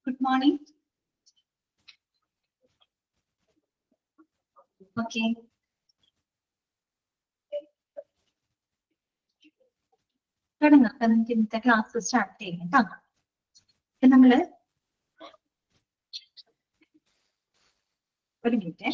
Good morning. Okay. തുടങ്ങാം. അപ്പൊ നമുക്ക് ഇന്നത്തെ ക്ലാസ് സ്റ്റാർട്ട് ചെയ്യാം കേട്ടോ. അപ്പൊ നമ്മള് ഒരു മിനിറ്റ്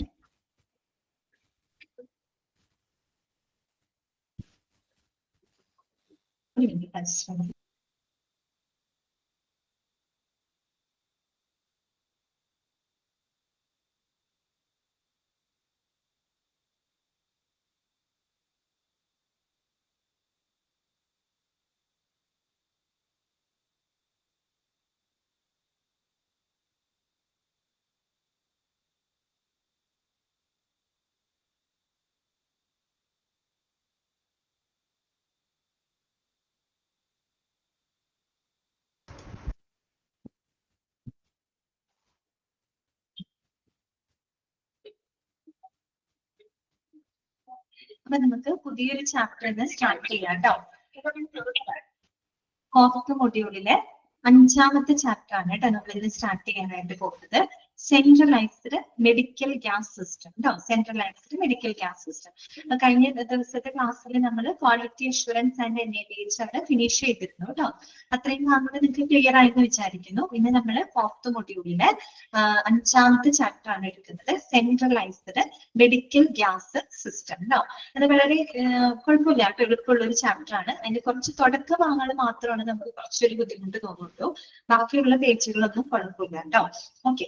അപ്പൊ നമുക്ക് പുതിയൊരു ചാപ്റ്റർ സ്റ്റാർട്ട് ചെയ്യാം കേട്ടോ. ഫോർത്ത് മൊഡ്യൂളിലെ 5ാമത്തെ ചാപ്റ്റർ ആണ് കേട്ടോ നമ്മൾ ഇന്ന് സ്റ്റാർട്ട് ചെയ്യാനായിട്ട് പോകുന്നത്. സെൻട്രലൈസ്ഡ് മെഡിക്കൽ ഗ്യാസ് സിസ്റ്റം കേട്ടോ. Centralised medical gas system. കഴിഞ്ഞ ദിവസത്തെ ക്ലാസ്സിൽ നമ്മൾ ക്വാളിറ്റി അഷുറൻസ് ആൻഡ് NABH അവിടെ ഫിനിഷ് ചെയ്തിരുന്നു കേട്ടോ. അത്രയും ഭാഗങ്ങൾ നിങ്ങൾക്ക് ക്ലിയർ ആയെന്ന് വിചാരിക്കുന്നു. ഇന്ന് നമ്മൾ ഫോർത്ത് മൊഡ്യൂളിലെ 5ാമത്തെ ചാപ്റ്റർ ആണ് എടുക്കുന്നത്. സെൻട്രലൈസ്ഡ് മെഡിക്കൽ ഗ്യാസ് സിസ്റ്റം കേട്ടോ. അത് വളരെ കുഴപ്പമില്ല കേട്ടോ, എളുപ്പമുള്ള ഒരു ചാപ്റ്റർ ആണ്. അതിന്റെ കുറച്ച് തുടക്ക ഭാഗങ്ങൾ മാത്രമാണ് നമുക്ക് കുറച്ചൊരു ബുദ്ധിമുട്ട് തോന്നുള്ളൂ. ബാക്കിയുള്ള പേജുകളൊന്നും കുഴപ്പമില്ല കേട്ടോ. ഓക്കെ.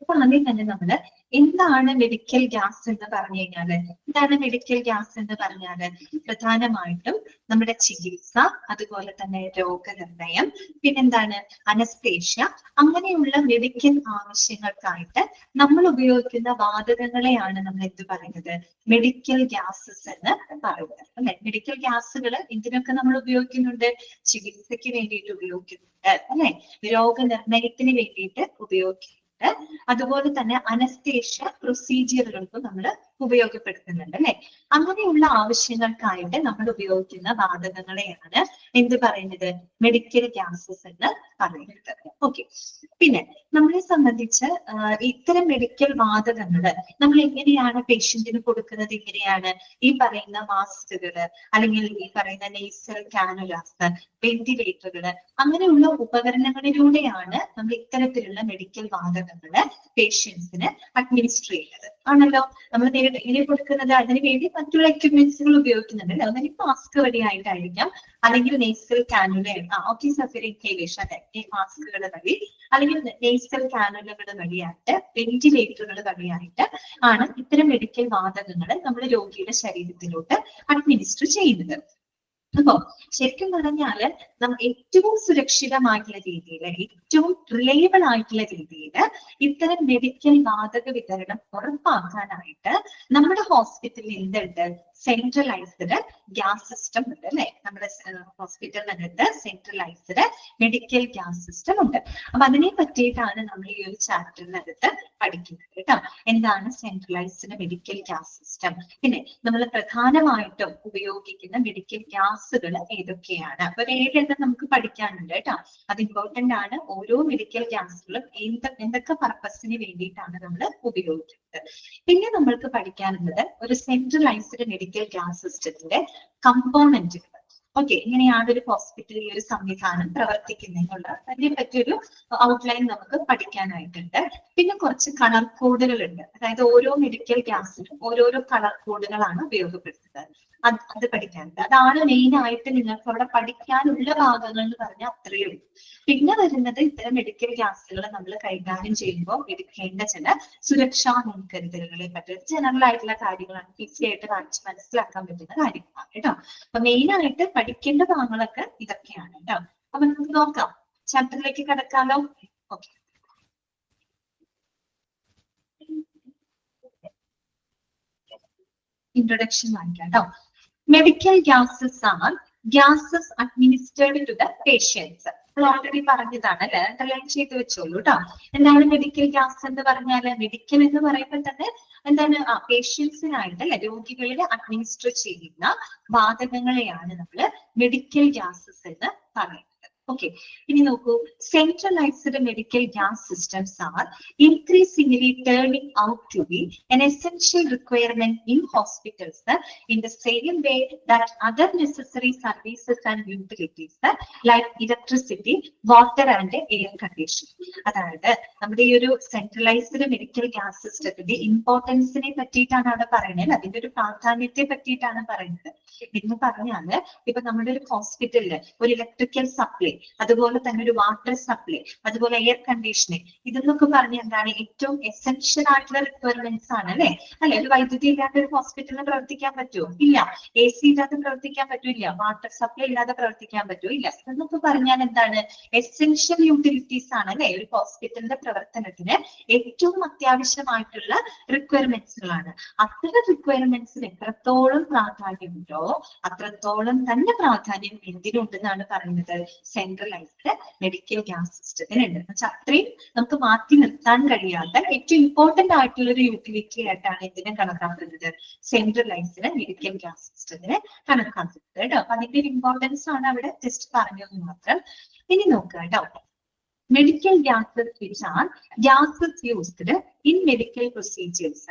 അപ്പൊ ആദ്യം തന്നെ നമ്മള് എന്താണ് മെഡിക്കൽ ഗ്യാസ് എന്ന് പറഞ്ഞു കഴിഞ്ഞാല്, എന്താണ് മെഡിക്കൽ ഗ്യാസ് എന്ന് പറഞ്ഞാല് പ്രധാനമായിട്ടും നമ്മുടെ ചികിത്സ, അതുപോലെ തന്നെ രോഗനിർണയം, പിന്നെന്താണ് അനസ്തേഷ്യ, അങ്ങനെയുള്ള മെഡിക്കൽ ആവശ്യങ്ങൾക്കായിട്ട് നമ്മൾ ഉപയോഗിക്കുന്ന വാതകങ്ങളെയാണ് നമ്മൾ എന്ത് പറയുന്നത്, മെഡിക്കൽ ഗ്യാസസ് എന്ന് പറയുന്നത് അല്ലെ. മെഡിക്കൽ ഗ്യാസുകൾ എന്തിനൊക്കെ നമ്മൾ ഉപയോഗിക്കുന്നുണ്ട്, ചികിത്സയ്ക്ക് വേണ്ടിയിട്ട് ഉപയോഗിക്കുന്നുണ്ട് അല്ലെ, രോഗനിർണയത്തിന് വേണ്ടിയിട്ട് ഉപയോഗിക്കുന്നുണ്ട്, അതുപോലെ തന്നെ അനസ്തേഷ്യ പ്രൊസീജിയറുകൾക്കും നമ്മൾ ഉപയോഗപ്പെടുത്തുന്നുണ്ട് അല്ലെ. അങ്ങനെയുള്ള ആവശ്യങ്ങൾക്കായിട്ട് നമ്മൾ ഉപയോഗിക്കുന്ന വാതകങ്ങളെയാണ് എന്ത് പറയുന്നത്, മെഡിക്കൽ ഗ്യാസസ് എന്ന് പറയുന്നത്. ഓക്കെ. പിന്നെ നമ്മളെ സംബന്ധിച്ച് ഇത്തരം മെഡിക്കൽ വാതകങ്ങള് നമ്മൾ എങ്ങനെയാണ് പേഷ്യന്റിന് കൊടുക്കുന്നത്, എങ്ങനെയാണ് ഈ പറയുന്ന മാസ്കുകള്, അല്ലെങ്കിൽ ഈ പറയുന്ന നെയ്സൽ കാനുലാസ്, വെന്റിലേറ്ററുകള്, അങ്ങനെയുള്ള ഉപകരണങ്ങളിലൂടെയാണ് നമ്മൾ ഇത്തരത്തിലുള്ള മെഡിക്കൽ വാതകങ്ങള് പേഷ്യൻസിന് അഡ്മിനിസ്റ്റർ ചെയ്യുന്നത് ആണല്ലോ. നമ്മൾ നേരിട്ട് ഇങ്ങനെ കൊടുക്കുന്നത്, അതിന് വേണ്ടി മറ്റുള്ള എക്യുപ്മെന്റ്സുകൾ ഉപയോഗിക്കുന്നുണ്ട് അല്ലെ. ഒന്നെങ്കിൽ മാസ്ക് വഴിയായിട്ടായിരിക്കാം, അല്ലെങ്കിൽ നെയ്സൽ കാനുല, സഫിർ ഇൻഹേലേഷൻ അല്ലെ, ഈ മാസ്കുകൾ വഴി, അല്ലെങ്കിൽ നെയ്സൽ കാനുലകൾ വഴിയായിട്ട്, വെന്റിലേറ്ററുകൾ വഴിയായിട്ട് ആണ് ഇത്തരം മെഡിക്കൽ വാതകങ്ങൾ നമ്മുടെ രോഗിയുടെ ശരീരത്തിലോട്ട് അഡ്മിനിസ്റ്റർ ചെയ്യുന്നത്. അപ്പോ ശരിക്കും പറഞ്ഞാല് നമ്മൾ ഏറ്റവും സുരക്ഷിതമായിട്ടുള്ള രീതിയിൽ, ഏറ്റവും റിലയബിൾ ആയിട്ടുള്ള രീതിയിൽ ഇത്തരം മെഡിക്കൽ വാതക വിതരണം ഉറപ്പാക്കാനായിട്ട് നമ്മുടെ ഹോസ്പിറ്റലിൽ എന്തുണ്ട്, സെൻട്രലൈസ്ഡ് ഗ്യാസ് സിസ്റ്റം ഉണ്ട് അല്ലെ. നമ്മുടെ ഹോസ്പിറ്റലിനകത്ത് സെൻട്രലൈസ്ഡ് മെഡിക്കൽ ഗ്യാസ് സിസ്റ്റം ഉണ്ട്. അപ്പൊ അതിനെ പറ്റിയിട്ടാണ് നമ്മൾ ഈ ഒരു ചാപ്റ്ററിനകത്ത് പഠിക്കുന്നത് കേട്ടോ. എന്താണ് സെൻട്രലൈസ്ഡ് മെഡിക്കൽ ഗ്യാസ് സിസ്റ്റം, പിന്നെ നമ്മൾ പ്രധാനമായിട്ടും ഉപയോഗിക്കുന്ന മെഡിക്കൽ ഗ്യാസുകൾ ഏതൊക്കെയാണ്, അപ്പൊ 7 നമുക്ക് പഠിക്കാനുണ്ട് കേട്ടോ. അത് ഇമ്പോർട്ടന്റ് ആണ്. ഓരോ മെഡിക്കൽ ഗ്യാസുകളും എന്തൊക്കെ പർപ്പസിന് വേണ്ടിയിട്ടാണ് നമ്മൾ ഉപയോഗിക്കുന്നത്. പിന്നെ നമ്മൾക്ക് പഠിക്കാനുള്ളത് ഒരു സെൻട്രലൈസ്ഡ് മെഡിക്കൽ ഗ്യാസ് സിസ്റ്റത്തിന്റെ കമ്പോണന്റുകൾ. ഓക്കെ, ഇങ്ങനെയാണ് ഒരു ഹോസ്പിറ്റലിൽ ഒരു സംവിധാനം പ്രവർത്തിക്കുന്നതിനുള്ള അതിനെ പറ്റിയൊരു ഔട്ട്ലൈൻ നമുക്ക് പഠിക്കാനായിട്ടുണ്ട്. പിന്നെ കുറച്ച് കളർ കോഡുകൾ ഉണ്ട്. അതായത് ഓരോ മെഡിക്കൽ ഗ്യാസിനും ഓരോരോ കളർ കോഡുകളാണ് ഉപയോഗപ്പെടുത്തുന്നത്. അത് പഠിക്കാനുണ്ട്. അതാണ് മെയിൻ ആയിട്ട് നിങ്ങൾക്ക് അവിടെ പഠിക്കാനുള്ള ഭാഗങ്ങൾ എന്ന് പറഞ്ഞാൽ അത്രയേ ഉള്ളൂ. പിന്നെ വരുന്നത് ഇത്തരം മെഡിക്കൽ ഗ്യാസുകൾ നമ്മൾ കൈകാര്യം ചെയ്യുമ്പോൾ എടുക്കേണ്ട ചില സുരക്ഷാ മുൻകരുതലുകളെ പറ്റി ജനറൽ ആയിട്ടുള്ള കാര്യങ്ങളാണ്, ഈസി ആയിട്ട് കാണിച്ച് മനസ്സിലാക്കാൻ പറ്റുന്ന കാര്യങ്ങളാണ് കേട്ടോ. അപ്പൊ മെയിൻ ആയിട്ട് പഠിക്കേണ്ട ഭാഗങ്ങളൊക്കെ ഇതൊക്കെയാണ് കേട്ടോ. അപ്പൊ നമുക്ക് നോക്കാം, ചാപ്റ്ററിലേക്ക് കടക്കാലോ. ഓക്കെ. ഇൻട്രൊഡക്ഷൻ വായിക്കാം കേട്ടോ. Medical gases are gases administered to the patients. Already പറഞ്ഞതാണ് അല്ലെ, അണ്ടർലൈൻ ചെയ്ത് വെച്ചോളൂ കേട്ടോ. എന്താണ് മെഡിക്കൽ ഗ്യാസ് എന്ന് പറഞ്ഞാല്, മെഡിക്കൽ എന്ന് പറയുമ്പോൾ തന്നെ എന്താണ്, പേഷ്യൻസിനായിട്ട് അല്ലെ, രോഗികളിൽ അഡ്മിനിസ്റ്റർ ചെയ്യുന്ന വാതകങ്ങളെയാണ് നമ്മൾ മെഡിക്കൽ ഗ്യാസസ് എന്ന് പറയുന്നത്. Okay, ഇനി നോക്കൂ, centralized medical gas systems are increasingly turning out to be an essential requirement in hospitals in the same way that other necessary services and utilities like electricity, water and air conditioning. അതായത് നമ്മുടെ ഈ ഒരു centralised medical gas സിസ്റ്റത്തിന്റെ ഇമ്പോർട്ടൻസിനെ പറ്റിയിട്ടാണ് അവിടെ പറയുന്നത്, അതിന്റെ ഒരു പ്രാധാന്യത്തെ പറ്റിയിട്ടാണ് പറയുന്നത്. എന്ന് പറഞ്ഞാല് ഇപ്പൊ നമ്മുടെ ഒരു ഹോസ്പിറ്റലില് ഒരു ഇലക്ട്രിക്കൽ സപ്ലൈ, അതുപോലെ തന്നെ ഒരു വാട്ടർ സപ്ലൈ, അതുപോലെ എയർ കണ്ടീഷനിങ്, ഇതെന്നൊക്കെ പറഞ്ഞ എന്താണ് ഏറ്റവും എസെൻഷ്യൽ ആയിട്ടുള്ള റിക്വയർമെന്റ്സ് ആണ് അല്ലെ. ഒരു വൈദ്യുതി ഇല്ലാതെ ഒരു ഹോസ്പിറ്റലിന് പ്രവർത്തിക്കാൻ പറ്റുമോ? ഇല്ല. AC ഇല്ലാതെ പ്രവർത്തിക്കാൻ പറ്റൂല. വാട്ടർ സപ്ലൈ ഇല്ലാതെ പ്രവർത്തിക്കാൻ പറ്റുമോ? ഇല്ല. എന്നൊക്കെ പറഞ്ഞാൽ എന്താണ്, എസെൻഷ്യൽ യൂട്ടിലിറ്റീസ് ആണ് അല്ലെ ഒരു ഹോസ്പിറ്റലിന്റെ പ്രവർത്തനത്തിന് ഏറ്റവും അത്യാവശ്യമായിട്ടുള്ള റിക്വയർമെന്റ്സുകളാണ്. അത്തരം റിക്വയർമെന്റ്സിന് എത്രത്തോളം പ്രാധാന്യമുണ്ടോ അത്രത്തോളം തന്നെ പ്രാധാന്യം എന്തിനുണ്ടെന്നാണ് പറയുന്നത്, സെൻട്രലൈസ്ഡ് മെഡിക്കൽ ഗ്യാസ് സിസ്റ്റത്തിനുണ്ട്. എന്നുവെച്ചാൽ അത്രയും നമുക്ക് മാറ്റി നിർത്താൻ കഴിയാത്ത ഏറ്റവും ഇമ്പോർട്ടന്റ് ആയിട്ടുള്ള ഒരു യൂട്ടിലിറ്റി ആയിട്ടാണ് ഇതിനെ കണക്കാക്കുന്നത്, സെൻട്രലൈസ്ഡ് മെഡിക്കൽ ഗ്യാസ് സിസ്റ്റത്തിനെ കണക്കാക്കുന്നത് കേട്ടോ. അപ്പൊ അതിന്റെ ഒരു ഇമ്പോർട്ടൻസ് ആണ് അവിടെ ജസ്റ്റ് പറഞ്ഞത് മാത്രം. ഇനി നോക്കുക കേട്ടോ, medical gases which are gases used in medical procedures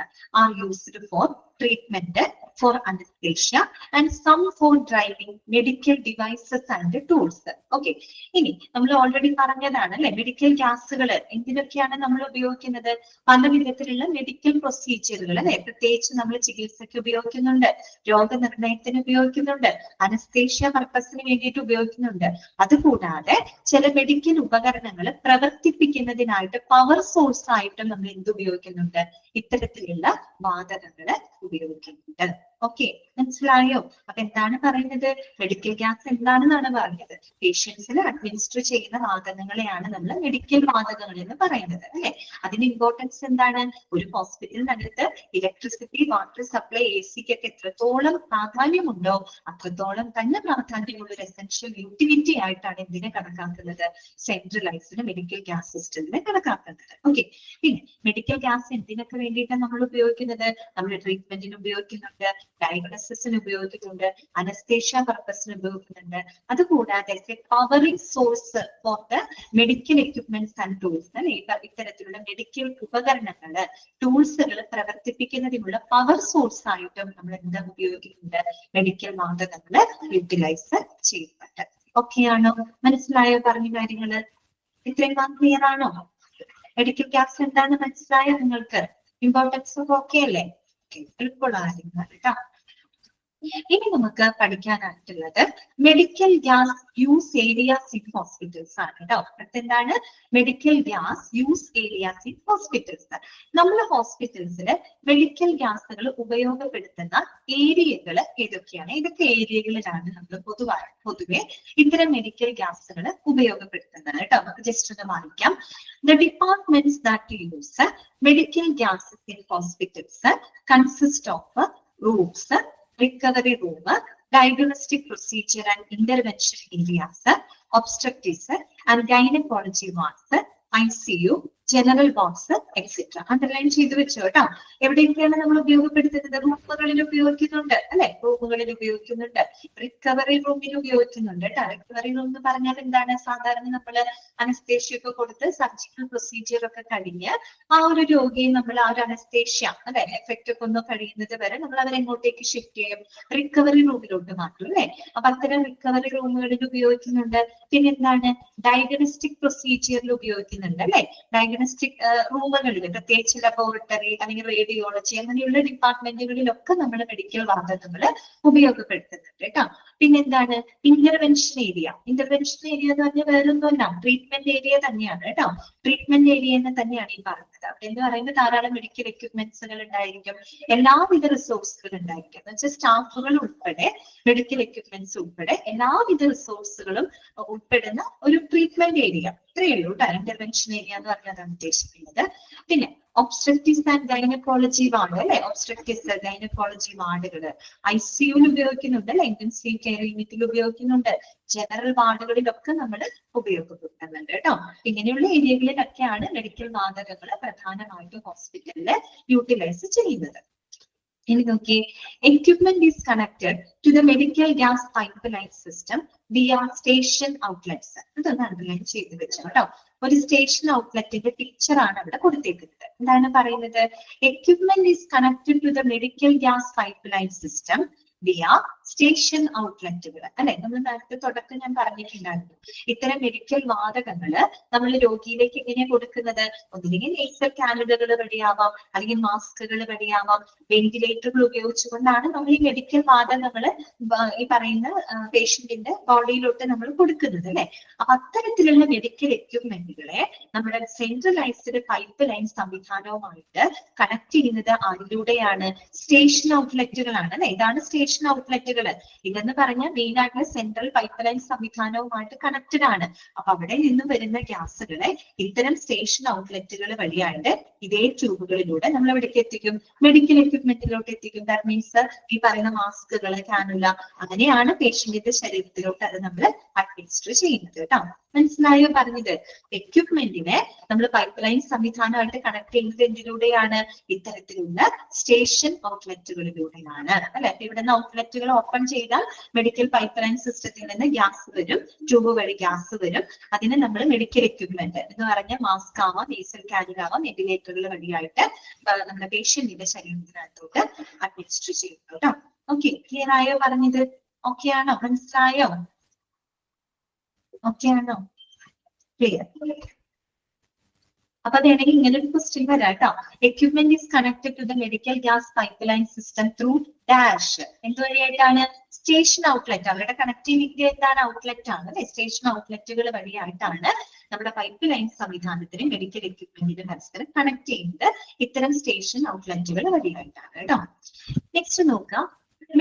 are used for treatment, for anesthesia and some for driving medical devices and tools. Okay, ഇനി നമ്മൾ ഓൾറെഡി പറഞ്ഞതാണ് അല്ലെ, മെഡിക്കൽ ഗ്യാസുകൾ എന്തിനൊക്കെയാണ് നമ്മൾ ഉപയോഗിക്കുന്നത്, പല വിധത്തിലുള്ള മെഡിക്കൽ പ്രൊസീജിയറുകൾ അല്ലെ, പ്രത്യേകിച്ച് നമ്മൾ ചികിത്സയ്ക്ക് ഉപയോഗിക്കുന്നുണ്ട്, രോഗനിർണയത്തിന് ഉപയോഗിക്കുന്നുണ്ട്, അനസ്തേഷ്യ പർപ്പസിന് വേണ്ടിയിട്ട് ഉപയോഗിക്കുന്നുണ്ട്. അതുകൂടാതെ ചില മെഡിക്കൽ ഉപകരണങ്ങൾ പ്രവർത്തിപ്പിക്കുന്നതിനായിട്ട് പവർ സോഴ്സ് ആയിട്ട് നമ്മൾ എന്ത് ഉപയോഗിക്കുന്നുണ്ട്, ഇത്തരത്തിലുള്ള വാതകങ്ങള് ഉപയോഗിക്കുന്നുണ്ട്. ഓക്കെ, മനസ്സിലായോ? അപ്പൊ എന്താണ് പറയുന്നത്, മെഡിക്കൽ ഗ്യാസ് എന്താണെന്നാണ് പറഞ്ഞത്, പേഷ്യൻസിന് അഡ്മിനിസ്റ്റർ ചെയ്യുന്ന വാതകങ്ങളെയാണ് നമ്മൾ മെഡിക്കൽ വാതകങ്ങൾ എന്ന് പറയുന്നത് അല്ലെ. അതിന്റെ ഇമ്പോർട്ടൻസ് എന്താണ്, ഒരു ഹോസ്പിറ്റലിനകത്ത് ഇലക്ട്രിസിറ്റി, വാട്ടർ സപ്ലൈ, AC ഒക്കെ എത്രത്തോളം പ്രാധാന്യമുണ്ടോ അത്രത്തോളം തന്നെ പ്രാധാന്യമുള്ള ഒരു എസെൻഷ്യൽ യൂട്ടിലിറ്റി ആയിട്ടാണ് എന്തിനെ കണക്കാക്കുന്നത്, സെൻട്രലൈസ്ഡ് മെഡിക്കൽ ഗ്യാസ് സിസ്റ്റത്തിനെ കണക്കാക്കുന്നത്. ഓക്കെ, പിന്നെ മെഡിക്കൽ ഗ്യാസ് എന്തിനൊക്കെ വേണ്ടിയിട്ടാണ് നമ്മൾ ഉപയോഗിക്കുന്നത്, നമ്മൾ ട്രീറ്റ്മെന്റിന് ഉപയോഗിക്കുന്നുണ്ട്, ഡയഗ്നോസിസിന് ഉപയോഗിക്കുന്നുണ്ട്, അനസ്തേഷ്യ പർപ്പസിന് ഉപയോഗിക്കുന്നുണ്ട്. അതുകൂടാതെ powering source for the medical equipments and tools അല്ലെ, ഇത്തരത്തിലുള്ള മെഡിക്കൽ ഉപകരണങ്ങള്, ടൂൾസുകൾ പ്രവർത്തിപ്പിക്കുന്നതിനുള്ള പവർ സോഴ്സ് ആയിട്ടും നമ്മൾ എന്താ ഉപയോഗിക്കുന്നുണ്ട്, മെഡിക്കൽ വാതകങ്ങള് യൂട്ടിലൈസ് ചെയ്യുന്നുണ്ട്. ഓക്കെ ആണോ? മനസ്സിലായോ പറഞ്ഞ കാര്യങ്ങള്? ഇത്രയും ക്ലിയർ ആണോ? മെഡിക്കൽ ഗ്യാസ് എന്താണെന്ന് മനസ്സിലായോ നിങ്ങൾക്ക്? ഇമ്പോർട്ടൻസ് ഒക്കെ ഓക്കെ അല്ലേ? എളുപ്പമുള്ള കേട്ടോ. ഇനി നമുക്ക് പഠിക്കാനായിട്ടുള്ളത് medical gas use areas in hospitals ആണ് കേട്ടോ. എന്താണ് medical gas use areas in hospitals? നമ്മുടെ ഹോസ്പിറ്റൽസില് മെഡിക്കൽ ഗ്യാസുകൾ ഉപയോഗപ്പെടുത്തുന്ന ഏരിയകൾ ഏതൊക്കെയാണ്, ഏതൊക്കെ ഏരിയകളിലാണ് നമ്മൾ പൊതുവെ ഇത്തരം മെഡിക്കൽ ഗ്യാസുകൾ ഉപയോഗപ്പെടുത്തുന്നത് കേട്ടോ. നമുക്ക് ജസ്റ്റ് ഒന്ന് വായിക്കാം. The departments that use medical gases in hospitals consist of rooms, recovery room, diagnostic procedure and intervention areas, obstetrics and gynecology wards, ICU, general wards, etc. Underline ചെയ്ത് വെച്ചോ കേട്ടോ. എവിടെയൊക്കെയാണ് നമ്മൾ ഉപയോഗപ്പെടുത്തുന്നത്, റൂമുകളിൽ ഉപയോഗിക്കുന്നുണ്ട് അല്ലെ, റൂമുകളിൽ ഉപയോഗിക്കുന്നുണ്ട്, റിക്കവറി റൂമിൽ ഉപയോഗിക്കുന്നുണ്ട് കേട്ടോ. റിക്കവറി റൂം എന്ന് പറഞ്ഞാൽ എന്താണ്, സാധാരണ നമ്മള് അനസ്തേഷ്യ ഒക്കെ കൊടുത്ത് സർജിക്കൽ പ്രൊസീജിയർ ഒക്കെ കഴിഞ്ഞ് ആ ഒരു രോഗിയെ നമ്മൾ ആ ഒരു അനസ്തേഷ്യ അല്ലെ എഫക്റ്റ് ഒക്കെ ഒന്ന് കഴിയുന്നത് വരെ നമ്മൾ അവരെ എങ്ങോട്ടേക്ക് ഷിഫ്റ്റ് ചെയ്യും, റിക്കവറി റൂമിലോട്ട് മാറ്റും അല്ലെ. അപ്പൊ അത്തരം റിക്കവറി റൂമുകളിൽ ഉപയോഗിക്കുന്നുണ്ട്. പിന്നെ എന്താണ്, ഡയഗ്നോസ്റ്റിക് പ്രൊസീജിയറിൽ ഉപയോഗിക്കുന്നുണ്ട് അല്ലെ. ഡയഗ്നോസ്റ്റിക് റൂമുകളിൽ പ്രത്യേകിച്ച് ലബോറട്ടറി അല്ലെങ്കിൽ റേഡിയോളജി അങ്ങനെയുള്ള ഡിപ്പാർട്ട്മെന്റുകളിലൊക്കെ നമ്മൾ മെഡിക്കൽ വാതകങ്ങൾ ഉപയോഗപ്പെടുത്തുന്നുണ്ട് കേട്ടോ. പിന്നെന്താണ്, ഇന്റർവെൻഷൻ ഏരിയ. ഇന്റർവെൻഷൻ ഏരിയ എന്ന് പറഞ്ഞാൽ വേറൊന്നുമല്ല, ട്രീറ്റ്മെന്റ് ഏരിയ തന്നെയാണ് കേട്ടോ. ട്രീറ്റ്മെന്റ് ഏരിയ എന്ന് തന്നെയാണ് ഈ പറഞ്ഞത്. അവിടെ എന്ന് പറയുന്നത് ധാരാളം മെഡിക്കൽ എക്യുപ്മെന്റ്സുകൾ ഉണ്ടായിരിക്കും, എല്ലാവിധ റിസോഴ്സുകൾ ഉണ്ടായിരിക്കും. എന്ന് വെച്ചാൽ സ്റ്റാഫുകൾ ഉൾപ്പെടെ, മെഡിക്കൽ എക്യുപ്മെന്റ്സ് ഉൾപ്പെടെ എല്ലാവിധ റിസോഴ്സുകളും ഉൾപ്പെടുന്ന ഒരു ട്രീറ്റ്മെന്റ് ഏരിയ. ഇത്രയേ ഉള്ളൂ കേട്ടോ ഇന്റർവെൻഷൻ ഏരിയ എന്ന് പറഞ്ഞതാണ് ഉദ്ദേശിക്കുന്നത്. പിന്നെ ഒബ്സ്ട്രക്റ്റിക്സ് ആൻഡ് ഗൈനക്കോളജി വാർഡ് അല്ലെ, ഒബ്സ്ട്രക്റ്റിക്സ് ഗൈനക്കോളജി വാർഡുകൾ ICUവിൽ ഉപയോഗിക്കുന്നുണ്ട് അല്ലെ, ഇന്റൻസീവ് കെയർ യൂണിറ്റിൽ ഉപയോഗിക്കുന്നുണ്ട്, ജനറൽ വാർഡുകളിലൊക്കെ നമ്മൾ ഉപയോഗപ്പെടുത്തുന്നുണ്ട് കേട്ടോ. ഇങ്ങനെയുള്ള ഏരിയകളിലൊക്കെയാണ് മെഡിക്കൽ വാതകങ്ങൾ പ്രധാനമായിട്ടും ഹോസ്പിറ്റലില് യൂട്ടിലൈസ് ചെയ്യുന്നത്. ഇനി നോക്കി, equipment is connected to the medical gas pipeline system via station outlets. ഇതൊന്ന് അണ്ടർലൈൻ ചെയ്ത് വെച്ചു കേട്ടോ. ഒരു സ്റ്റേഷൻ ഔട്ട്ലെറ്റിന്റെ പിക്ചർ ആണ് അവിടെ കൊടുത്തേക്കുന്നത്. എന്താണ് പറയുന്നത്? Equipment is connected to the medical gas pipeline system via station ഔട്ട്ലെറ്റുകൾ അല്ലെ. നമ്മൾ നേരത്തെ തുടക്കം ഞാൻ പറഞ്ഞിട്ടുണ്ടായിരുന്നു, ഇത്തരം മെഡിക്കൽ വാതകങ്ങള് നമ്മൾ രോഗിയിലേക്ക് എങ്ങനെയാ കൊടുക്കുന്നത്? ഒന്നുകിൽ നേസൽ കാനുലകൾ വഴിയാവാം, അല്ലെങ്കിൽ മാസ്കുകൾ വഴിയാവാം, വെന്റിലേറ്ററുകൾ ഉപയോഗിച്ചുകൊണ്ടാണ് നമ്മൾ ഈ മെഡിക്കൽ വാതകങ്ങള് ഈ പറയുന്ന പേഷ്യന്റിന്റെ ബോഡിയിലോട്ട് നമ്മൾ കൊടുക്കുന്നത് അല്ലെ. അപ്പൊ അത്തരത്തിലുള്ള മെഡിക്കൽ എക്യുപ്മെന്റുകളെ നമ്മുടെ സെൻട്രലൈസ്ഡ് പൈപ്പ് ലൈൻ സംവിധാനവുമായിട്ട് കണക്ട് ചെയ്യുന്നത് ആരിലൂടെയാണ്? സ്റ്റേഷൻ ഔട്ട്ലെറ്റുകളാണ് അല്ലെ. ഇതാണ് സ്റ്റേഷൻ ഔട്ട്ലെറ്റുകൾ. ഇതെന്ന് പറഞ്ഞാൽ മെയിൻ ആയിട്ടുള്ള സെൻട്രൽ പൈപ്പ് ലൈൻ സംവിധാനവുമായിട്ട് കണക്റ്റഡ് ആണ്. അപ്പൊ അവിടെ നിന്നും വരുന്ന ഗ്യാസുകളെ ഇത്തരം സ്റ്റേഷൻ ഔട്ട്ലെറ്റുകൾ വഴിയായിട്ട് ഇതേ ട്യൂബുകളിലൂടെ നമ്മൾ എവിടേക്ക് എത്തിക്കും? മെഡിക്കൽ എക്യുപ്മെന്റിലോട്ട് എത്തിക്കും. ദാറ്റ് മീൻസ് ഈ പറയുന്ന മാസ്കുകൾ, കാനുല, അങ്ങനെയാണ് പേഷ്യന്റിന്റെ ശരീരത്തിലോട്ട് അത് നമ്മൾ അഡ്മിനിസ്റ്റർ ചെയ്യുന്നത് കേട്ടോ. മനസ്സിലായോ പറഞ്ഞത്? എക്യുപ്മെന്റിനെ നമ്മൾ പൈപ്പ് ലൈൻ സംവിധാനമായിട്ട് കണക്ട് ചെയ്യുന്നത് എന്തിലൂടെയാണ്? ഇത്തരത്തിലുള്ള സ്റ്റേഷൻ ഔട്ട്ലെറ്റുകളിലൂടെയാണ് അല്ലെ. ഇവിടെ ഔട്ട്ലെറ്റുകൾ ഓപ്പൺ ചെയ്താൽ മെഡിക്കൽ പൈപ്പ് ലൈൻ സിസ്റ്റത്തിൽ നിന്ന് ഗ്യാസ് വരും, ട്യൂബ് വഴി ഗ്യാസ് വരും. അതിന് നമ്മൾ മെഡിക്കൽ എക്യുപ്മെന്റ് എന്ന് പറഞ്ഞ മാസ്ക് ആവാം, നേസൽ കാനുല ആവാം, വെന്റിലേറ്ററുകൾ വഴിയായിട്ട് നമ്മുടെ പേഷ്യന്റിന്റെ ശരീരത്തിനകത്തോട്ട് അഡ്മിനിസ്റ്റർ ചെയ്യുന്നു കേട്ടോ. ഓക്കെ, ക്ലിയർ ആയോ പറഞ്ഞത്? ഓക്കെ ആണോ? മനസ്സിലായോ? ഓക്കെ ആണോ? ക്ലിയർ. അപ്പൊ അതാണെങ്കിൽ ഇങ്ങനെ ഒരു ക്വസ്റ്റ്യൻ വരാം കേട്ടോ. Equipment is connected to the medical gas pipeline system through dash. എന്തുവഴിയായിട്ടാണ്? Station outlet. അവരുടെ കണക്ടിവിറ്റി എന്താണ്? ഔട്ട്ലെറ്റ് ആണ് അല്ലെ. സ്റ്റേഷൻ ഔട്ട്ലെറ്റുകൾ വഴിയായിട്ടാണ് നമ്മുടെ പൈപ്പ് ലൈൻ സംവിധാനത്തിന് മെഡിക്കൽ എക്യുപ്മെന്റിന് പരസ്പരം കണക്ട് ചെയ്യുന്നത് ഇത്തരം സ്റ്റേഷൻ ഔട്ട്ലെറ്റുകൾ വഴിയായിട്ടാണ് കേട്ടോ. നെക്സ്റ്റ് നോക്കാം,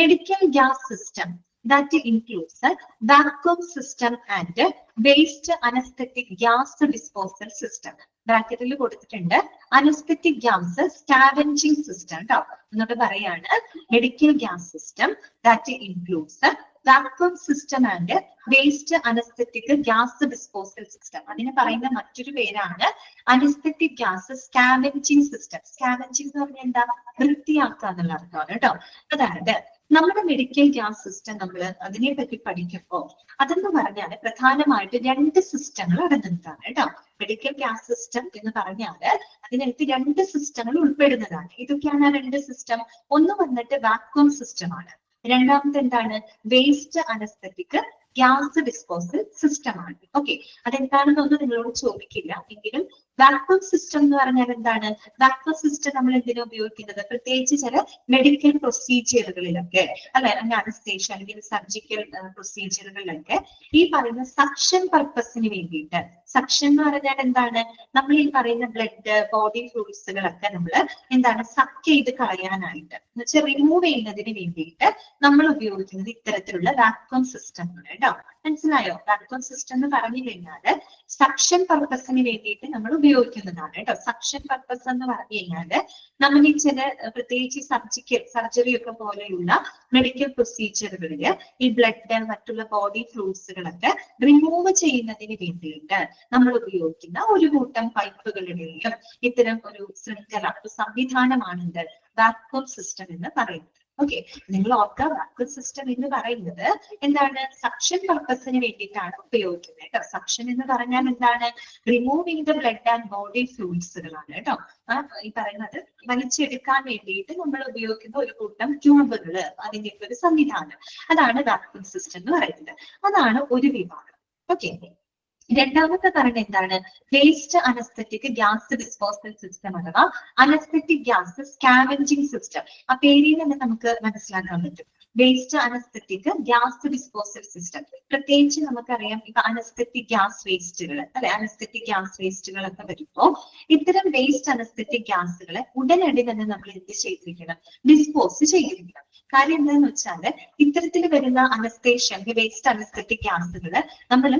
medical gas system that includes a vacuum system and waste anesthetic gas disposal system. ബ്രാക്കറ്റിൽ കൊടുത്തിട്ടുണ്ട് അനസ്തെറ്റിക് ഗ്യാസ് സ്കാവെഞ്ചിങ് സിസ്റ്റം കേട്ടോ. എന്നോട് പറയാണ് medical gas system that includes vacuum system and waste anaesthetic gas disposal system. അതിന് പറയുന്ന മറ്റൊരു പേരാണ് anaesthetic gas scavenging system. Scavenging എന്ന് പറഞ്ഞാൽ എന്താ? വൃത്തിയാക്കുക എന്നുള്ള അർത്ഥമാണ് കേട്ടോ. അതായത് നമ്മുടെ മെഡിക്കൽ ഗ്യാസ് സിസ്റ്റം നമ്മൾ അതിനെ പറ്റി പഠിക്കുമ്പോൾ അതെന്ന് പറഞ്ഞാൽ പ്രധാനമായിട്ട് രണ്ട് സിസ്റ്റങ്ങൾ അടങ്ങുന്നതാണ് കേട്ടോ. മെഡിക്കൽ ഗ്യാസ് സിസ്റ്റം എന്ന് പറഞ്ഞാൽ അതിനകത്ത് രണ്ട് സിസ്റ്റങ്ങൾ ഉൾപ്പെടുന്നതാണ്. ഇതൊക്കെയാണ് ആ രണ്ട് സിസ്റ്റം. ഒന്ന് വന്നിട്ട് വാക്വം സിസ്റ്റം ആണ്. രണ്ടാമത്തെ എന്താണ്? Waste anaesthetic gas disposal system ആണ്. ഓക്കെ, അതെന്താണെന്നൊന്നും നിങ്ങളോട് ചോദിക്കില്ല. എങ്കിലും വാക്വം സിസ്റ്റം എന്ന് പറഞ്ഞാൽ എന്താണ്? വാക്വം സിസ്റ്റം നമ്മൾ എന്തിനാ ഉപയോഗിക്കുന്നത്? പ്രത്യേകിച്ച് ചില മെഡിക്കൽ പ്രൊസീജിയറുകളിലൊക്കെ അല്ലെ, അനസ്തേഷ്യ അല്ലെങ്കിൽ സർജിക്കൽ പ്രൊസീജിയറുകളിലൊക്കെ ഈ പറയുന്ന സക്ഷൻ പർപ്പസിന് വേണ്ടിയിട്ട്. സക്ഷൻ എന്ന് പറഞ്ഞാൽ എന്താണ്? നമ്മൾ ഈ പറയുന്ന ബ്ലഡ്, ബോഡി ഫ്ലൂയിഡ്സുകളൊക്കെ നമ്മൾ എന്താണ് സക്ക് ചെയ്ത് കളയാനായിട്ട് എന്ന് വെച്ചാൽ റിമൂവ് ചെയ്യുന്നതിന് വേണ്ടിയിട്ട് നമ്മൾ ഉപയോഗിക്കുന്നത് ഇത്തരത്തിലുള്ള വാക്വം സിസ്റ്റമാണ് കേട്ടോ. മനസ്സിലായോ? വാക്വം സിസ്റ്റം എന്ന് പറഞ്ഞു കഴിഞ്ഞാല് സക്ഷൻ പർപ്പസിന് വേണ്ടിയിട്ട് നമ്മൾ ഉപയോഗിക്കുന്നതാണ് കേട്ടോ. സക്ഷൻ പർപ്പസ് എന്ന് പറഞ്ഞു കഴിഞ്ഞാല് നമ്മൾ ഈ ചില പ്രത്യേകിച്ച് സർജറി ഒക്കെ പോലെയുള്ള മെഡിക്കൽ പ്രൊസീജിയറുകളിൽ ഈ ബ്ലഡ്, മറ്റുള്ള ബോഡി ഫ്ലൂയിഡ്സുകളൊക്കെ റിമൂവ് ചെയ്യുന്നതിന് വേണ്ടിയിട്ട് നമ്മൾ ഉപയോഗിക്കുന്ന ഒരു കൂട്ടം പൈപ്പുകളുടെയും ഇത്തരം ഒരു ശൃംഖല, ഒരു സംവിധാനമാണ് എന്ത്? വാക്വം സിസ്റ്റം എന്ന് പറയുന്നത്. ഓക്കെ, നിങ്ങൾ ഓർക്കുക, വാക്വം സിസ്റ്റം എന്ന് പറയുന്നത് എന്താണ്? സക്ഷൻ പർപ്പസിന് വേണ്ടിയിട്ടാണ് ഉപയോഗിക്കുന്നത് കേട്ടോ. സക്ഷൻ എന്ന് പറഞ്ഞാൽ എന്താണ്? Removing the blood and body ഫ്ലൂയിഡ്സുകളാണ് കേട്ടോ. ഈ പറയുന്നത് വലിച്ചെടുക്കാൻ വേണ്ടിയിട്ട് നമ്മൾ ഉപയോഗിക്കുന്ന ഒരു കൂട്ടം ട്യൂബുകള്, അതിന്റെ ഒരു സംവിധാനം, അതാണ് വാക്വം സിസ്റ്റം എന്ന് പറയുന്നത്. അതാണ് ഒരു വിഭാഗം. ഓക്കെ, രണ്ടാമത്തെ പറഞ്ഞ എന്താണ്? Waste anaesthetic gas disposal system അഥവാ അനസ്തെറ്റിക് ഗ്യാസ് സ്കാവെഞ്ചിങ് സിസ്റ്റം. ആ പേരിൽ തന്നെ നമുക്ക് മനസ്സിലാക്കാൻ പറ്റും. Waste anaesthetic gas disposal system. പ്രത്യേകിച്ച് നമുക്കറിയാം ഇപ്പൊ അനസ്തെറ്റിക് ഗ്യാസ് വേസ്റ്റുകൾ അല്ലെ, അനസ്തെറ്റിക് ഗ്യാസ് വേസ്റ്റുകളൊക്കെ വരുമ്പോ ഇത്തരം വേസ്റ്റ് അനസ്തെറ്റിക് ഗ്യാസുകളെ ഉടനടി തന്നെ നമ്മൾ എന്ത് ചെയ്തിരിക്കണം? ഡിസ്പോസ് ചെയ്തിരിക്കണം. കാര്യം എന്താണെന്ന് വെച്ചാല് ഇത്തരത്തിൽ വരുന്ന അനസ്തേഷ്യ, വേസ്റ്റ് അനസ്തെറ്റിക് ഗ്യാസുകള് നമ്മൾ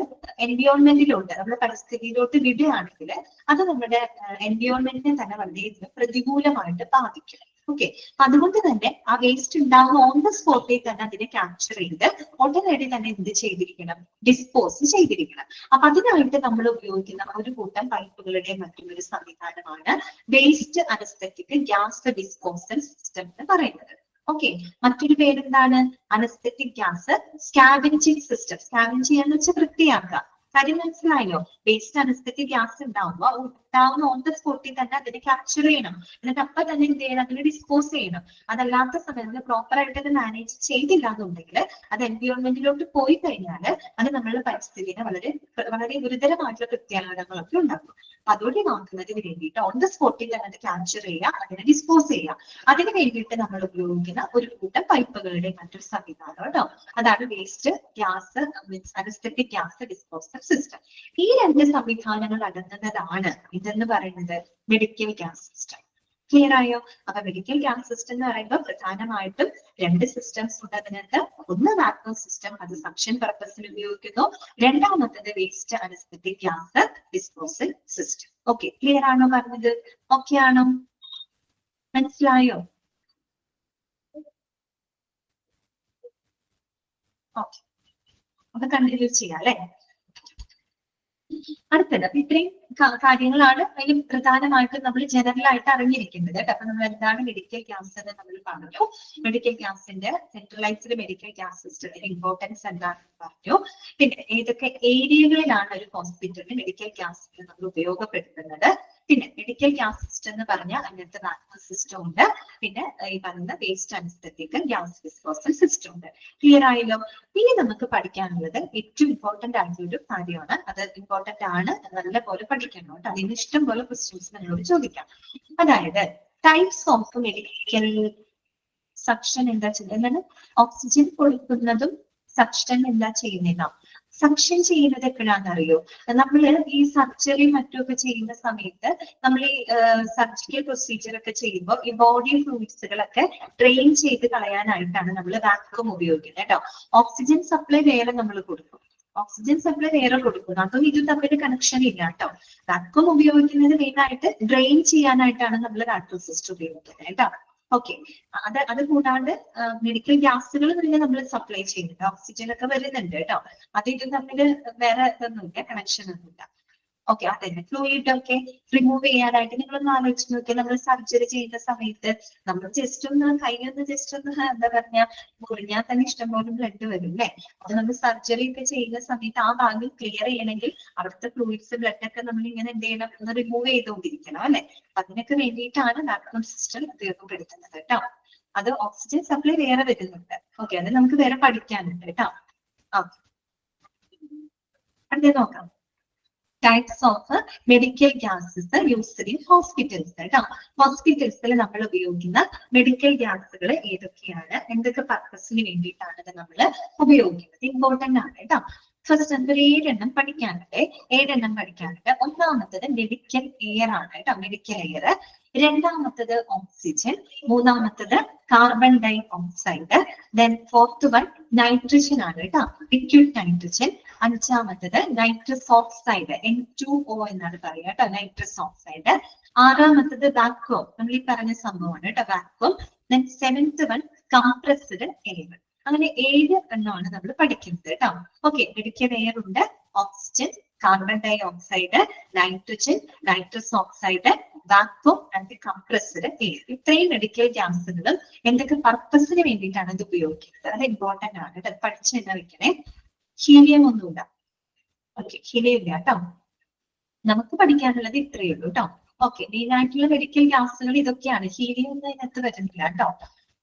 എൻവിയോൺമെന്റിലോട്ട്, നമ്മുടെ പരിസ്ഥിതിയിലോട്ട് വിടുകയാണെങ്കിൽ അത് നമ്മുടെ എൻവിയോൺമെന്റിനെ തന്നെ വളരെ പ്രതികൂലമായിട്ട് ബാധിക്കും. ഓക്കെ, അപ്പൊ അതുകൊണ്ട് തന്നെ ആ വേസ്റ്റ് ഉണ്ടാകുന്ന ഓൺ ദ സ്പോട്ടിൽ തന്നെ അതിനെ ക്യാപ്ചർ ചെയ്ത് ഉടനടി തന്നെ എന്ത് ചെയ്തിരിക്കണം, ഡിസ്പോസ് ചെയ്തിരിക്കണം. അപ്പൊ അതിനായിട്ട് നമ്മൾ ഉപയോഗിക്കുന്ന ഒരു കൂട്ടം പൈപ്പുകളുടെ മറ്റൊരു സംവിധാനമാണ് waste anaesthetic gas disposal system എന്ന് പറയുന്നത്. ഓക്കെ, മറ്റൊരു പേരെന്താണ്, അനസ്തെറ്റിക് ഗ്യാസ് സ്കാവെഞ്ചിങ് സിസ്റ്റം. സ്കാവെഞ്ച് ചെയ്യാന്ന് വെച്ചാൽ വൃത്തിയാക്കുക. കാര്യം മനസ്സിലായല്ലോ, വേസ്റ്റ് അനസ്തെറ്റിക് ഗ്യാസ് ഉണ്ടാവുന്ന ഓൺ ദ സ്പോട്ടിൽ തന്നെ അതിനെ ക്യാപ്ചർ ചെയ്യണം, എന്നിട്ട് അപ്പൊ തന്നെ എന്ത് ചെയ്യണം, അതിനെ ഡിസ്പോസ് ചെയ്യണം. അതല്ലാത്ത സമയത്ത് പ്രോപ്പർ ആയിട്ട് അത് മാനേജ് ചെയ്തില്ല എന്നുണ്ടെങ്കിൽ അത് എൻവയോൺമെന്റിലോട്ട് പോയി കഴിഞ്ഞാൽ അത് നമ്മളുടെ പരിസ്ഥിതിനെ വളരെ വളരെ ഗുരുതരമായിട്ടുള്ള പ്രത്യാഘാതങ്ങളൊക്കെ ഉണ്ടാക്കും. അതുകൊണ്ട് നോക്കുന്നതിന് വേണ്ടിയിട്ട് ഓൺ ദ സ്പോട്ടിൽ തന്നെ അത് ക്യാപ്ചർ ചെയ്യുക, അതിനെ ഡിസ്പോസ് ചെയ്യുക. അതിന് വേണ്ടിയിട്ട് നമ്മൾ ഉപയോഗിക്കുന്ന ഒരു കൂട്ടം പൈപ്പുകളുടെ മറ്റൊരു സംവിധാനം കേട്ടോ, അതാണ് waste gas means anaesthetic gas disposal system. ഈ രണ്ട് സംവിധാനങ്ങൾ അടങ്ങുന്നതാണ് ഇതെന്ന് പറയുന്നത് മെഡിക്കൽ ഗ്യാസ് സിസ്റ്റം. ക്ലിയർ ആയോ? അപ്പൊ മെഡിക്കൽ ഗ്യാസ് സിസ്റ്റം എന്ന് പറയുമ്പോൾ പ്രധാനമായിട്ടും രണ്ട് സിസ്റ്റംസ് ഉണ്ട് അതിനകത്ത്. ഒന്ന് വാക്വം സിസ്റ്റം, അത് സക്ഷൻ പർപ്പസിന് ഉപയോഗിക്കുന്നു. രണ്ടാമത്തത് waste anaesthetic gas disposal system. Okay, clear ആണോ പറഞ്ഞത്? ഓക്കെ ആണോ? മനസ്സിലായോ? ഓക്കെ, അപ്പൊ കണ്ടിന്യൂ ചെയ്യാം അല്ലെ. അടുത്തത് അപ്പൊ ഇത്രയും കാര്യങ്ങളാണ് അതിൽ പ്രധാനമായിട്ടും നമ്മൾ ജനറൽ ആയിട്ട് അറിഞ്ഞിരിക്കുന്നത് കേട്ടോ. അപ്പൊ നമ്മൾ എന്താണ് മെഡിക്കൽ ഗ്യാസ് എന്ന് നമ്മൾ പറഞ്ഞു. മെഡിക്കൽ ഗ്യാസിന്റെ സെൻട്രലൈസ്ഡ് മെഡിക്കൽ ഗ്യാസ് സിസ്റ്റത്തിന്റെ ഇമ്പോർട്ടൻസ് എന്താണെന്ന് പറഞ്ഞു. പിന്നെ ഏതൊക്കെ ഏരിയകളിലാണ് ഒരു ഹോസ്പിറ്റലിൽ മെഡിക്കൽ ഗ്യാസ് നമ്മൾ ഉപയോഗപ്പെടുത്തുന്നത്. പിന്നെ മെഡിക്കൽ ഗ്യാസ് സിസ്റ്റം എന്ന് പറഞ്ഞാൽ അതിനകത്ത് വാക്വം സിസ്റ്റം ഉണ്ട്, പിന്നെ ഈ പറയുന്ന waste anaesthetic gas disposal system ഉണ്ട്. ക്ലിയർ ആയല്ലോ? ഇനി നമുക്ക് പഠിക്കാനുള്ളത് ഏറ്റവും ഇമ്പോർട്ടന്റ് ആയിട്ടുള്ള ഒരു കാര്യമാണ്. അത് ഇമ്പോർട്ടന്റ് ആണ്, നല്ല പോലെ പഠിക്കണം കേട്ടോ. അതിന് ഇഷ്ടം പോലെ ക്വസ്റ്റ്യൻസ് നമ്മളോട് ചോദിക്കാം. അതായത് ടൈപ്സ് ഓഫ് മെഡിക്കൽ സക്ഷൻ എന്താ ചെയ്യുന്നത്, ഓക്സിജൻ കൊടുക്കുന്നതും സക്ഷൻ എന്താ ചെയ്യുന്നതാ. സക്ഷൻ ചെയ്യുന്നത് എപ്പോഴാണെന്നറിയോ, നമ്മൾ ഈ സർജറി മറ്റുമൊക്കെ ചെയ്യുന്ന സമയത്ത് നമ്മൾ ഈ സർജിക്കൽ പ്രൊസീജിയർ ഒക്കെ ചെയ്യുമ്പോൾ ഈ ബോഡി ഫ്ലൂയിഡ്സുകളൊക്കെ ഡ്രെയിൻ ചെയ്ത് കളയാനായിട്ടാണ് നമ്മൾ വാക്വം ഉപയോഗിക്കുന്നത് കേട്ടോ. ഓക്സിജൻ സപ്ലൈ വേറെ നമ്മൾ കൊടുക്കും, ഓക്സിജൻ സപ്ലൈ വേറെ കൊടുക്കുന്നു, അതും ഇതും തമ്മിൽ കണക്ഷൻ ഇല്ല കേട്ടോ. വാക്വം ഉപയോഗിക്കുന്നത് മെയിൻ ആയിട്ട് ഡ്രെയിൻ ചെയ്യാനായിട്ടാണ് നമ്മൾ വാക്വം സിസ്റ്റം ഉപയോഗിക്കുന്നത് കേട്ടോ. ഓക്കെ, അത് കൂടാണ്ട് മെഡിക്കൽ ഗ്യാസുകൾ പിന്നെ നമ്മൾ സപ്ലൈ ചെയ്യുന്നുണ്ട്, ഓക്സിജൻ ഒക്കെ വരുന്നുണ്ട് കേട്ടോ. അത് ഇത് തമ്മിൽ വേറെ ഇതൊന്നുമില്ല, കണക്ഷൻ ഒന്നുമില്ല. ഓക്കെ, അതന്നെ ഫ്ലൂയിഡ് ഒക്കെ റിമൂവ് ചെയ്യാനായിട്ട് നിങ്ങളൊന്ന് ആലോചിച്ച് നോക്കിയാൽ നമ്മൾ സർജറി ചെയ്യുന്ന സമയത്ത് നമ്മൾ ജസ്റ്റ് ഒന്ന് കൈയൊന്ന് ജസ്റ്റ് ഒന്ന് എന്താ പറഞ്ഞാൽ മുറിഞ്ഞാൽ തന്നെ ഇഷ്ടംപോലെ ബ്ലഡ് വരും അല്ലെ. അത് നമ്മൾ സർജറി ഒക്കെ ചെയ്യുന്ന സമയത്ത് ആ ഭാഗം ക്ലിയർ ചെയ്യണമെങ്കിൽ അവിടുത്തെ ഫ്ലൂയിഡ്സ് ബ്ലഡ് ഒക്കെ നമ്മൾ ഇങ്ങനെ എന്ത് ചെയ്യണം, ഒന്ന് റിമൂവ് ചെയ്തുകൊണ്ടിരിക്കണം അല്ലെ. അതിനൊക്കെ വേണ്ടിയിട്ടാണ് വാക്വം സിസ്റ്റം ഉപയോഗപ്പെടുത്തുന്നത് കേട്ടോ. അത് ഓക്സിജൻ സപ്ലൈ വേറെ വരുന്നുണ്ട്. ഓക്കെ, അത് നമുക്ക് വേറെ പഠിക്കാനുണ്ട് കേട്ടോ. അടുത്ത നോക്കാം. Types of medical gases used in hospitals കേട്ടോ. ഹോസ്പിറ്റൽസിൽ നമ്മൾ ഉപയോഗിക്കുന്ന മെഡിക്കൽ ഗ്യാസുകൾ ഏതൊക്കെയാണ്, എന്തൊക്കെ പർപ്പസിന് വേണ്ടിയിട്ടാണ് നമ്മൾ ഉപയോഗിക്കുന്നത്, ഇമ്പോർട്ടന്റ് ആണ് കേട്ടോ. ഫസ്റ്റ് നമുക്ക് 7 എണ്ണം പഠിക്കാനുണ്ട്. 7 എണ്ണം പഠിക്കാനുണ്ട്. ഒന്നാമത്തത് മെഡിക്കൽ എയർ ആണ് കേട്ടോ, മെഡിക്കൽ എയർ. രണ്ടാമത്തത് ഓക്സിജൻ. മൂന്നാമത്തത് carbon dioxide. Then fourth one nitrogen ആണ് കേട്ടോ, ലിക്വിഡ് നൈട്രജൻ. അഞ്ചാമത്തത് നൈട്രസ് ഓക്സൈഡ്, N2O എന്നാണ് പറയുക കേട്ടോ, നൈട്രസ് ഓക്സൈഡ്. ആറാമത്തത് വാക്വം, നമ്മൾ ഈ പറഞ്ഞ സംഭവമാണ് കേട്ടോ, vacuum. Then seventh one compressed air. അങ്ങനെ 7 എണ്ണമാണ് നമ്മൾ പഠിക്കുന്നത് കേട്ടോ. ഓക്കെ, മെഡിക്കൽ എയർ ഉണ്ട്, oxygen, carbon dioxide, nitrogen, nitrous oxide, vacuum and compressed air. ഇത്രയും മെഡിക്കൽ ഗ്യാസുകളും എന്തൊക്കെ പർപ്പസിന് വേണ്ടിയിട്ടാണ് ഇത് ഉപയോഗിക്കുന്നത്, അത് ഇമ്പോർട്ടന്റ് ആണ് കേട്ടോ, പഠിച്ചു തന്നെ വെക്കണേ. ഹീലിയം ഒന്നുമില്ല. ഓക്കെ, ഹീലിയം ഇല്ല കേട്ടോ. നമുക്ക് പഠിക്കാനുള്ളത് ഇത്രയേ ഉള്ളൂ കേട്ടോ. ഓക്കെ, മെയിൻ ആയിട്ടുള്ള മെഡിക്കൽ ഗ്യാസുകൾ ഇതൊക്കെയാണ്, ഹീലിയം ഒന്നും അതിനകത്ത് വരുന്നില്ല കേട്ടോ.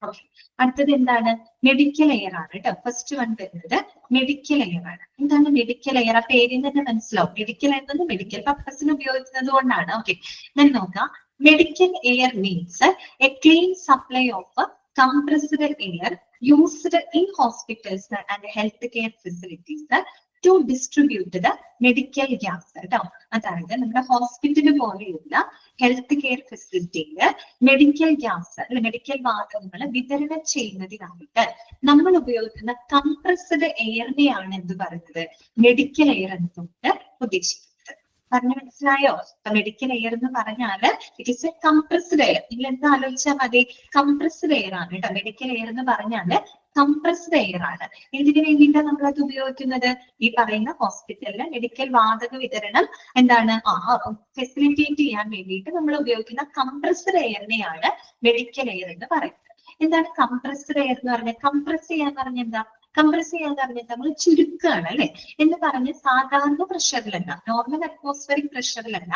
ഓക്കെ, അടുത്തത് എന്താണ്, മെഡിക്കൽ എയർ ആണ് കേട്ടോ. ഫസ്റ്റ് വൺ വരുന്നത് മെഡിക്കൽ എയർ ആണ്. എന്താണ് മെഡിക്കൽ എയർ? ആ പേരിൽ തന്നെ മനസ്സിലാവും, മെഡിക്കൽ എന്നത് മെഡിക്കൽ പർപ്പസിന് ഉപയോഗിക്കുന്നത് കൊണ്ടാണ്. ഓക്കെ, ഞാൻ നോക്കാം. Medical air means A clean supply of compressed air used in hospitals and healthcare facilities to distribute the medical gas കേട്ടോ. അതായത് നമ്മുടെ ഹോസ്പിറ്റൽ പോലെയുള്ള ഹെൽത്ത് കെയർ ഫെസിലിറ്റിയിൽ മെഡിക്കൽ ഗ്യാസ്, മെഡിക്കൽ വാതകങ്ങൾ വിതരണം ചെയ്യുന്നതിനായിട്ട് നമ്മൾ ഉപയോഗിക്കുന്ന കംപ്രസ്ഡ് എയറിനെയാണ് എന്ത് പറയുന്നത്, മെഡിക്കൽ എയർ എന്നുകൊണ്ട് ഉദ്ദേശിക്കുന്നത്. പറഞ്ഞു മനസ്സിലായോ? അപ്പൊ മെഡിക്കൽ എയർ എന്ന് പറഞ്ഞാല് it is A compressed air. നിങ്ങൾ എന്താ ആലോചിച്ചാൽ മതി, കംപ്രസ്ഡ് എയർ ആണ് കേട്ടോ. മെഡിക്കൽ എയർ എന്ന് പറഞ്ഞാല് കംപ്രസ്ഡ് എയർ ആണ്. എന്തിനു വേണ്ടിയിട്ടാണ് നമ്മൾ അത് ഉപയോഗിക്കുന്നത്? ഈ പറയുന്ന ഹോസ്പിറ്റലിലെ മെഡിക്കൽ വാതക വിതരണം എന്താണ് ഫെസിലിറ്റേറ്റ് ചെയ്യാൻ വേണ്ടിയിട്ട് നമ്മൾ ഉപയോഗിക്കുന്ന കംപ്രസ്ഡ് എയറിനെയാണ് മെഡിക്കൽ എയർ എന്ന് പറയുന്നത്. എന്താണ് കംപ്രസ്ഡ് എയർ എന്ന് പറഞ്ഞാൽ? കംപ്രസ് ചെയ്യാൻ പറഞ്ഞ എന്താ? കംപ്രസ് ചെയ്യാൻ പറഞ്ഞാൽ നമ്മൾ ചുരുക്കുകയാണ് അല്ലെ എന്ന് പറഞ്ഞ് സാധാരണ പ്രഷറിലല്ല, നോർമൽ അറ്റ്മോസ്ഫറിക് പ്രഷറിലല്ല,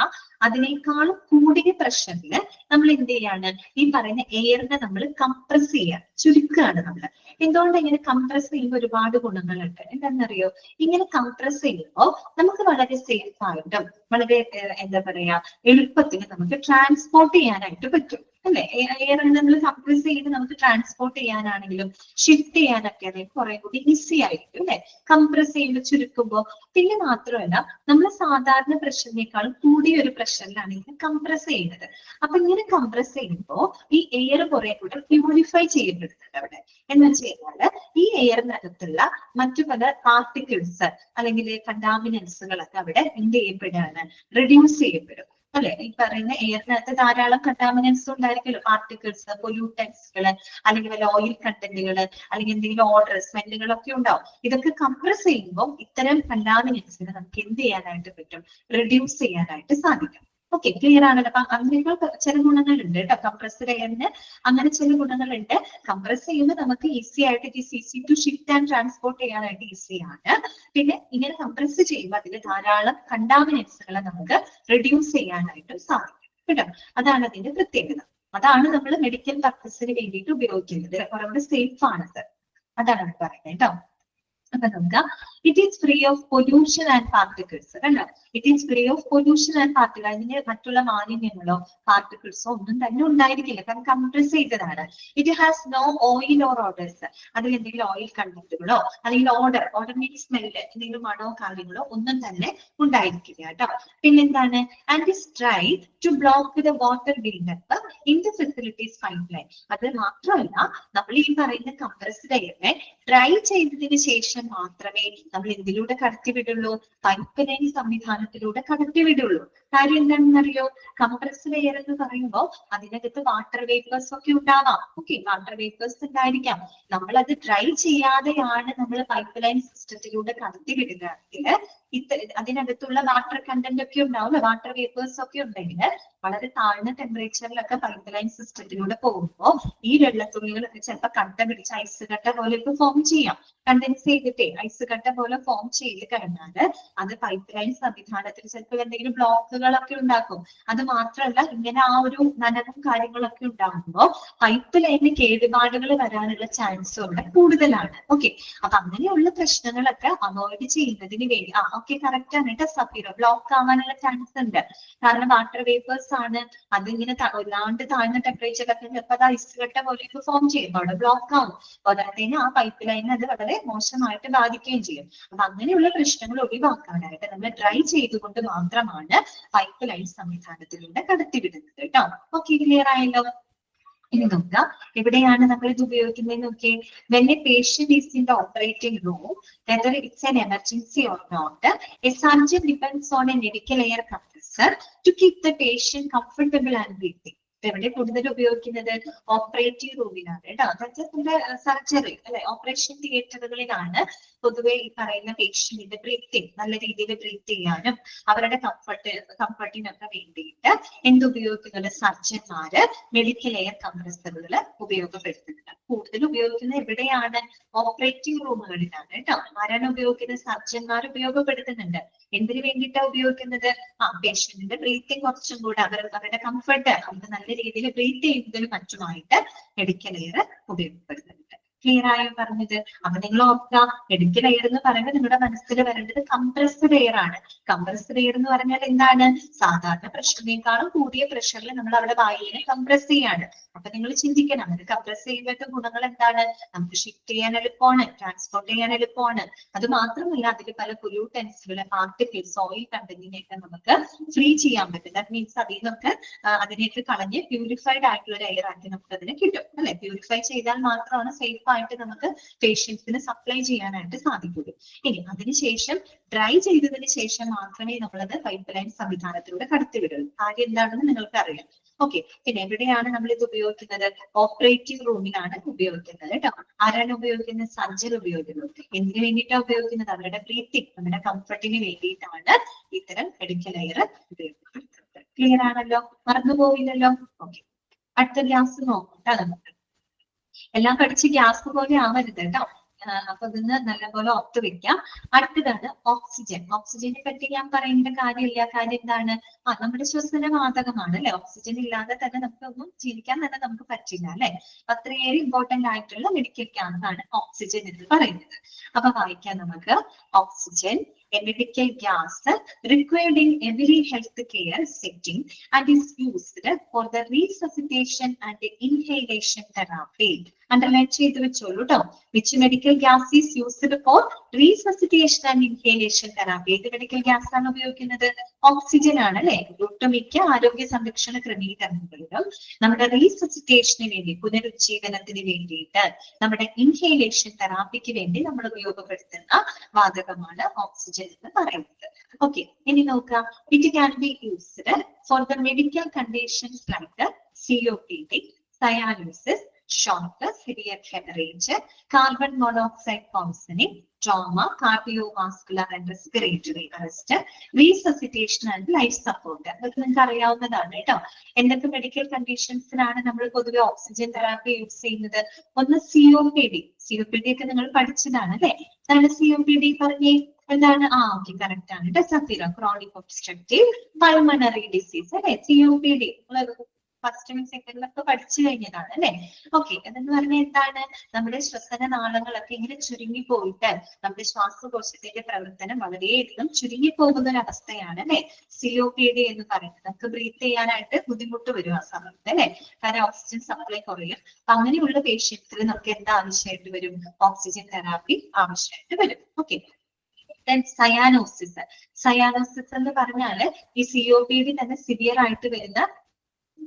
അതിനേക്കാളും കൂടിയ പ്രഷറിൽ നമ്മൾ എന്ത് ചെയ്യാണ്? ഈ പറയുന്ന എയറിനെ നമ്മൾ കംപ്രസ് ചെയ്യാൻ ചുരുക്കുകയാണ് നമ്മൾ. എന്തുകൊണ്ട് ഇങ്ങനെ കംപ്രസ് ചെയ്യുമ്പോൾ ഒരുപാട് ഗുണങ്ങളുണ്ട്. എന്താണെന്നറിയോ? ഇങ്ങനെ കംപ്രസ് ചെയ്യുമ്പോൾ നമുക്ക് വളരെ സേഫ് ആയിട്ടും വളരെ എന്താ പറയാ എളുപ്പത്തിൽ നമുക്ക് ട്രാൻസ്പോർട്ട് ചെയ്യാനായിട്ട് പറ്റും അല്ലെ. എയർ നമ്മൾ കംപ്രസ് ചെയ്ത് നമുക്ക് ട്രാൻസ്പോർട്ട് ചെയ്യാനാണെങ്കിലും ഷിഫ്റ്റ് ചെയ്യാനൊക്കെ അതായത് കുറെ കൂടി ഈസി ആയിരിക്കും അല്ലെ, കംപ്രസ് ചെയ്യുമ്പോൾ ചുരുക്കുമ്പോൾ. പിന്നെ മാത്രമല്ല നമ്മൾ സാധാരണ പ്രഷറിനേക്കാളും കൂടിയ ഒരു പ്രഷറിലാണ് ഇത് കംപ്രസ് ചെയ്യുന്നത്. അപ്പൊ ഇങ്ങനെ കംപ്രസ് ചെയ്യുമ്പോൾ ഈ എയർ കുറെ കൂടെ പ്യൂരിഫൈ ചെയ്യപ്പെടുന്നുണ്ട് അവിടെ. എന്ന് വെച്ച് കഴിഞ്ഞാല് ഈ എയറിനകത്തുള്ള മറ്റു പല പാർട്ടിക്കിൾസ് അല്ലെങ്കിൽ കണ്ടാമിനൻസുകളൊക്കെ അവിടെ എന്ത് ചെയ്യപ്പെടുകയാണ്? റിഡ്യൂസ് ചെയ്യപ്പെടും അല്ലെ. ഈ പറയുന്ന എയറിനകത്ത് ധാരാളം കണ്ടാമിനൻസ് ഉണ്ടായിരിക്കുമല്ലോ, പാർട്ടിക്കിൾസ്, പൊല്യൂട്ടൻസുകള്, അല്ലെങ്കിൽ വല്ല ഓയിൽ കണ്ടന്റുകള്, അല്ലെങ്കിൽ എന്തെങ്കിലും ഓർഡർ സ്മെല്ലുകളൊക്കെ ഉണ്ടാവും. ഇതൊക്കെ കംപ്രസ് ചെയ്യുമ്പോൾ ഇത്തരം കണ്ടാമിനൻസിനെ നമുക്ക് എന്ത് ചെയ്യാനായിട്ട് പറ്റും? റിഡ്യൂസ് ചെയ്യാനായിട്ട് സാധിക്കും. ഓക്കെ, ക്ലിയർ ആണല്ലോ. അപ്പൊ അങ്ങനെയുള്ള ചില ഗുണങ്ങളുണ്ട് കേട്ടോ കംപ്രസ്ഡ് എയറിന്. അങ്ങനെ ചില ഗുണങ്ങളുണ്ട്. കംപ്രസ് ചെയ്യുമ്പോൾ നമുക്ക് ഈസി ആയിട്ട് it is easy to shift and transport ചെയ്യാനായിട്ട് ഈസിയാണ്. പിന്നെ ഇങ്ങനെ കംപ്രസ് ചെയ്യുമ്പോൾ അതിൽ ധാരാളം കണ്ടാമിനൻസുകളെ നമുക്ക് റിഡ്യൂസ് ചെയ്യാനായിട്ടും സാധിക്കും കേട്ടോ. അതാണ് അതിന്റെ പ്രത്യേകത. അതാണ് നമ്മൾ മെഡിക്കൽ പർപ്പസിന് വേണ്ടിയിട്ട് ഉപയോഗിക്കുന്നത്. കുറച്ചുകൂടെ സേഫ് ആണത്. അതാണ് അവർ പറയുന്നത് കേട്ടോ. അപ്പൊ നോക്കാം, it is free of pollution and particles. കണ്ടോ, it is free of pollution and particle. അതിന് മറ്റുള്ള മാലിന്യങ്ങളോ പാർട്ടിക്കിൾസോ ഒന്നും തന്നെ ഉണ്ടായിരിക്കില്ല, കാരണം കംപ്രസ് ചെയ്തതാണ്. It has no oil or odours. അതിൽ എന്തെങ്കിലും ഓയിൽ കണ്ടന്റുകളോ അല്ലെങ്കിൽ ഓർഡർ മീൻസ് സ്മെല്ല്, എന്തെങ്കിലും മണോ കാര്യങ്ങളോ ഒന്നും തന്നെ ഉണ്ടായിരിക്കില്ല കേട്ടോ. പിന്നെന്താണ്? And is try to block the water buildup in the facilities pipeline. അത് മാത്രമല്ല, നമ്മൾ ഈ പറയുന്ന കംപ്രസ്ഡ് എയറിനെ ഡ്രൈ ചെയ്തതിന് ശേഷം മാത്രമേ നമ്മൾ എന്തിലൂടെ കടത്തിവിടുള്ളൂ? പൈപ്പ് ലൈൻ സംവിധാനത്തിലൂടെ കടത്തിവിടുള്ളൂ. കാര്യം എന്താണെന്നറിയോ? കംപ്രസ്ഡ് എയർ എന്ന് പറയുമ്പോൾ അതിനകത്ത് വാട്ടർ വേപ്പേഴ്സ് ഒക്കെ ഉണ്ടാവാം. ഓക്കെ, വാട്ടർ വേപ്പേഴ്സ് ഉണ്ടായിരിക്കാം. നമ്മൾ അത് ഡ്രൈ ചെയ്യാതെയാണ് നമ്മൾ പൈപ്പ് ലൈൻ സിസ്റ്റത്തിലൂടെ കടത്തിവിടുകയാണെങ്കിൽ അതിനകത്തുള്ള വാട്ടർ കണ്ടന്റ് ഒക്കെ ഉണ്ടാവും, വാട്ടർ വേപ്പേഴ്സ് ഒക്കെ ഉണ്ടെങ്കിൽ വളരെ താഴ്ന്ന ടെമ്പറേച്ചറിലൊക്കെ പൈപ്പ് ലൈൻ സിസ്റ്റത്തിലൂടെ പോകുമ്പോൾ ഈ വെള്ളത്തുള്ളികളൊക്കെ ചിലപ്പോൾ കട്ട പിടിച്ച് ഐസ് കട്ട പോലെ ഒക്കെ ഫോം ചെയ്യാം. കണ്ടൻസ് ചെയ്തിട്ടേ ഐസ് കട്ട പോലെ ഫോം ചെയ്ത് കഴിഞ്ഞാൽ അത് പൈപ്പ് ലൈൻ സംവിധാനത്തിൽ ചിലപ്പോൾ എന്തെങ്കിലും ബ്ലോക്കുകളൊക്കെ ഉണ്ടാക്കും. അത് മാത്രമല്ല, ഇങ്ങനെ ആ ഒരു നനവും കാര്യങ്ങളൊക്കെ ഉണ്ടാകുമ്പോൾ പൈപ്പ് ലൈനിന് കേടുപാടുകൾ വരാനുള്ള ചാൻസ് ഉണ്ട് കൂടുതലാണ്. ഓക്കെ, അപ്പൊ അങ്ങനെയുള്ള പ്രശ്നങ്ങളൊക്കെ അവോയ്ഡ് ചെയ്യുന്നതിന് വേണ്ടി ഓക്കെ കറക്റ്റ് ആണ് കേട്ടോ സഫീറ, ബ്ലോക്ക് ആവാനുള്ള ചാൻസ് ഉണ്ട്. കാരണം വാട്ടർ വേപ്പേഴ്സ് ആണ്, അതിങ്ങനെ ഒരാണ്ട് താഴ്ന്ന ടെമ്പറേച്ചറിലൊക്കെ ചിലപ്പോൾ അത് ഐസ് കട്ട പോലെയൊക്കെ ഫോം ചെയ്യുമ്പോൾ അവിടെ ബ്ലോക്ക് ആവും. പോരാത്തതിന് ആ പൈപ്പ് ലൈനിന് അത് വളരെ മോശമായിട്ട് ബാധിക്കുകയും ചെയ്യും. അപ്പൊ അങ്ങനെയുള്ള പ്രശ്നങ്ങൾ ഒഴിവാക്കാനായിട്ട് നമ്മൾ ഡ്രൈ ചെയ്തുകൊണ്ട് മാത്രമാണ് പൈപ്പ് ലൈൻ സംവിധാനത്തിലൂടെ കടത്തിവിടുന്നത് കേട്ടോ. ഓക്കെ, ക്ലിയർ ആയല്ലോ. ഇനി നോക്കാം എവിടെയാണ് നമ്മൾ ഇത് ഉപയോഗിക്കുന്നത് നോക്കിയേ. When a patient is in the operating room, whether it's an emergency or not, a surgeon depends on a medical air compressor to keep the patient comfortable and breathing. എവിടെ കൂടുതൽ ഉപയോഗിക്കുന്നത്? ഓപ്പറേറ്റീവ് റൂമിലാണ് കേട്ടോ. നമ്മുടെ സർജറി അല്ലെ, operation തിയേറ്ററുകളിലാണ് പൊതുവെ ഈ പറയുന്ന പേഷ്യന്റിന്റെ ബ്രീത്തിങ് നല്ല രീതിയിൽ ബ്രീത്ത് ചെയ്യാനും അവരുടെ കംഫർട്ടിനൊക്കെ വേണ്ടിയിട്ട് എന്തുപയോഗിക്കുന്നത്? സർജന്മാര് മെഡിക്കൽ എയർ കംപ്രസറുകൾ ഉപയോഗപ്പെടുത്തുന്നുണ്ട്. കൂടുതൽ ഉപയോഗിക്കുന്നത് എവിടെയാണ്? ഓപ്പറേറ്റീവ് റൂമുകളിലാണ് കേട്ടോ. ആരാണ് ഉപയോഗിക്കുന്നത്? സർജന്മാർ ഉപയോഗപ്പെടുത്തുന്നുണ്ട്. എന്തിനു വേണ്ടിയിട്ടാണ് ഉപയോഗിക്കുന്നത്? പേഷ്യന്റിന്റെ ബ്രീത്തിങ് കുറച്ചും കൂടെ അവരുടെ കംഫർട്ട്, അവർക്ക് നല്ല രീതിയിൽ ബ്രീത്ത് ചെയ്യുന്നതിന് മറ്റുമായിട്ട് മെഡിക്കൽ എയർ ഉപയോഗപ്പെടുത്തുന്നുണ്ട്. ക്ലിയർ ആയോ പറഞ്ഞത്? അപ്പൊ നിങ്ങൾ ഓർക്കുക, മെഡിക്കൽ എയർ എന്ന് പറയുന്നത് നിങ്ങളുടെ മനസ്സിൽ വരേണ്ടത് കംപ്രസ്ഡ് എയർ ആണ്. കംപ്രസ്ഡ് എയർ എന്ന് പറഞ്ഞാൽ എന്താണ്? സാധാരണ പ്രഷറിനേക്കാളും കൂടിയ പ്രഷറിൽ നമ്മൾ അവിടെ വായുവിനെ കംപ്രസ് ചെയ്യാണ്. അപ്പൊ നിങ്ങൾ ചിന്തിക്കണം, അത് കംപ്രസ് ചെയ്യുമ്പോഴത്തെ ഗുണങ്ങൾ എന്താണ്? നമുക്ക് ഷിഫ്റ്റ് ചെയ്യാൻ എളുപ്പമാണ്, ട്രാൻസ്പോർട്ട് ചെയ്യാൻ എളുപ്പമാണ്. അത് മാത്രമല്ല, അതിൽ പല പൊല്യൂട്ടൻസുകളെ, പാർട്ടിക്കിൾസ്, ഓയിൽ കണ്ടന്റിനെയൊക്കെ നമുക്ക് ഫ്രീ ചെയ്യാൻ പറ്റും. ദാറ്റ് മീൻസ് അതിൽ നിന്നൊക്കെ അതിനെയൊക്കെ കളഞ്ഞ് പ്യൂരിഫൈഡ് ആയിട്ടുള്ള ഒരു എയർ ആക്കി നമുക്ക് അതിനെ കിട്ടും അല്ലെ. പ്യൂരിഫൈ ചെയ്താൽ മാത്രമാണ് സേഫ് ഉറപ്പായിട്ട് നമുക്ക് പേഷ്യൻസിന് സപ്ലൈ ചെയ്യാനായിട്ട് സാധിക്കുള്ളൂ. ഇനി അതിനുശേഷം ഡ്രൈ ചെയ്തതിന് ശേഷം മാത്രമേ നമ്മളത് പൈപ്പ് ലൈൻ സംവിധാനത്തിലൂടെ കടത്തിവിടുള്ളൂ. കാര്യം എന്താണെന്ന് നിങ്ങൾക്ക് അറിയാം. ഓക്കെ, പിന്നെ എവിടെയാണ് നമ്മൾ ഇത് ഉപയോഗിക്കുന്നത്? ഓപ്പറേറ്റിംഗ് റൂമിലാണ് ഉപയോഗിക്കുന്നത് കേട്ടോ. ആരാണ് ഉപയോഗിക്കുന്നത്? സർജൻ ഉപയോഗിക്കുന്നത്. എന്തിനു വേണ്ടിയിട്ടാണ് ഉപയോഗിക്കുന്നത്? അവരുടെ ബ്രീത്തിങ്, നമ്മുടെ കംഫർട്ടിന് വേണ്ടിയിട്ടാണ് ഇത്തരം മെഡിക്കൽ എയർ ഉപയോഗിക്കുന്നത്. ക്ലിയർ ആണല്ലോ? മറന്നുപോയില്ലല്ലോ? ഓക്കെ, അടുത്ത ഗ്യാസ് നോക്കാം നമുക്ക്. എല്ലാം പഠിച്ച് ഗ്യാസ് പോലെ ആവരുത് കേട്ടോ. അപ്പൊ ഇതിന് നല്ലപോലെ ഓർത്ത് വെക്കാം. അടുത്തതാണ് ഓക്സിജൻ. ഓക്സിജനെ പറ്റി ഞാൻ പറയേണ്ട കാര്യമില്ല. കാര്യം എന്താണ്? നമ്മുടെ ശ്വസന വാതകമാണ് അല്ലെ. ഓക്സിജൻ ഇല്ലാതെ തന്നെ നമുക്കൊന്നും ജീവിക്കാൻ തന്നെ നമുക്ക് പറ്റില്ല അല്ലെ. അത്രയേറെ ഇമ്പോർട്ടന്റ് ആയിട്ടുള്ള മെഡിക്കൽ ഗ്യാസ് ആണ് ഓക്സിജൻ എന്ന് പറയുന്നത്. അപ്പൊ വായിക്കാം നമുക്ക്. Oxygen, a medical gas required in every healthcare setting and is used for the resuscitation and inhalation therapy. Underline ചെയ്ത് വെച്ചോളൂ ട്ടോ. Which medical gas is used for resuscitation and inhalation therapy? ഏത് മെഡിക്കൽ ഗ്യാസ് ആണ് ഉപയോഗിക്കുന്നത്? Oxygen ആണ് അല്ലെ. ഒട്ടുമിക്ക ആരോഗ്യ സംരക്ഷണ ക്രമീകരണങ്ങളിലും നമ്മുടെ റീസസിറ്റേഷന് വേണ്ടി, പുനരുജ്ജീവനത്തിന് വേണ്ടിയിട്ട്, നമ്മുടെ ഇൻഹേലേഷൻ തെറാപ്പിക്ക് വേണ്ടി നമ്മൾ ഉപയോഗപ്പെടുത്തുന്ന വാതകമാണ് ഓക്സിജൻ എന്ന് പറയുന്നത്. ഓക്കെ, ഇനി നോക്കാം. It can be used for the medical conditions like COPD, സയാനോസിസ്, shock, severe hemorrhage, carbon monoxide poisoning, trauma, cardiovascular and respiratory arrest, resuscitation and life support. അതൊക്കെ നിങ്ങൾക്ക് അറിയാവുന്നതാണ് കേട്ടോ. എന്തൊക്കെ മെഡിക്കൽ കണ്ടീഷൻസിനാണ് നമ്മൾ പൊതുവെ ഓക്സിജൻ തെറാപ്പി യൂസ് ചെയ്യുന്നത്? ഒന്ന് COPD. COPD ഒക്കെ നിങ്ങൾ പഠിച്ചതാണ് അല്ലെ. എന്താണ് COPD? പറഞ്ഞേ എന്താണ്? ഓക്കെ, കറക്റ്റ് ആണ് കേട്ടോ. Safeera, chronic obstructive pulmonary disease അല്ലെ. COPD ഫസ്റ്റ് സെക്കൻഡിലൊക്കെ പഠിച്ചു കഴിഞ്ഞതാണ് അല്ലെ. ഓക്കെ, അതെന്ന് പറഞ്ഞാൽ എന്താണ്? നമ്മുടെ ശ്വസന നാളങ്ങളൊക്കെ ഇങ്ങനെ ചുരുങ്ങി പോയിട്ട് നമ്മുടെ ശ്വാസകോശത്തിന്റെ പ്രവർത്തനം വളരെയധികം ചുരുങ്ങി പോകുന്ന ഒരു അവസ്ഥയാണ് അല്ലെ COPD എന്ന് പറയുന്നത്. നമുക്ക് ബ്രീത്ത് ചെയ്യാനായിട്ട് ബുദ്ധിമുട്ട് വരും ആ സമയത്ത് അല്ലെ. കാരണം ഓക്സിജൻ സപ്ലൈ കുറയും. അപ്പൊ അങ്ങനെയുള്ള പേഷ്യൻസിൽ നമുക്ക് എന്താ ആവശ്യമായിട്ട് വരും? ഓക്സിജൻ തെറാപ്പി ആവശ്യമായിട്ട് വരും. ഓക്കെ, സയാനോസിസ്. സയാനോസിസ് എന്ന് പറഞ്ഞാല് ഈ COPD തന്നെ സിവിയർ ആയിട്ട് വരുന്ന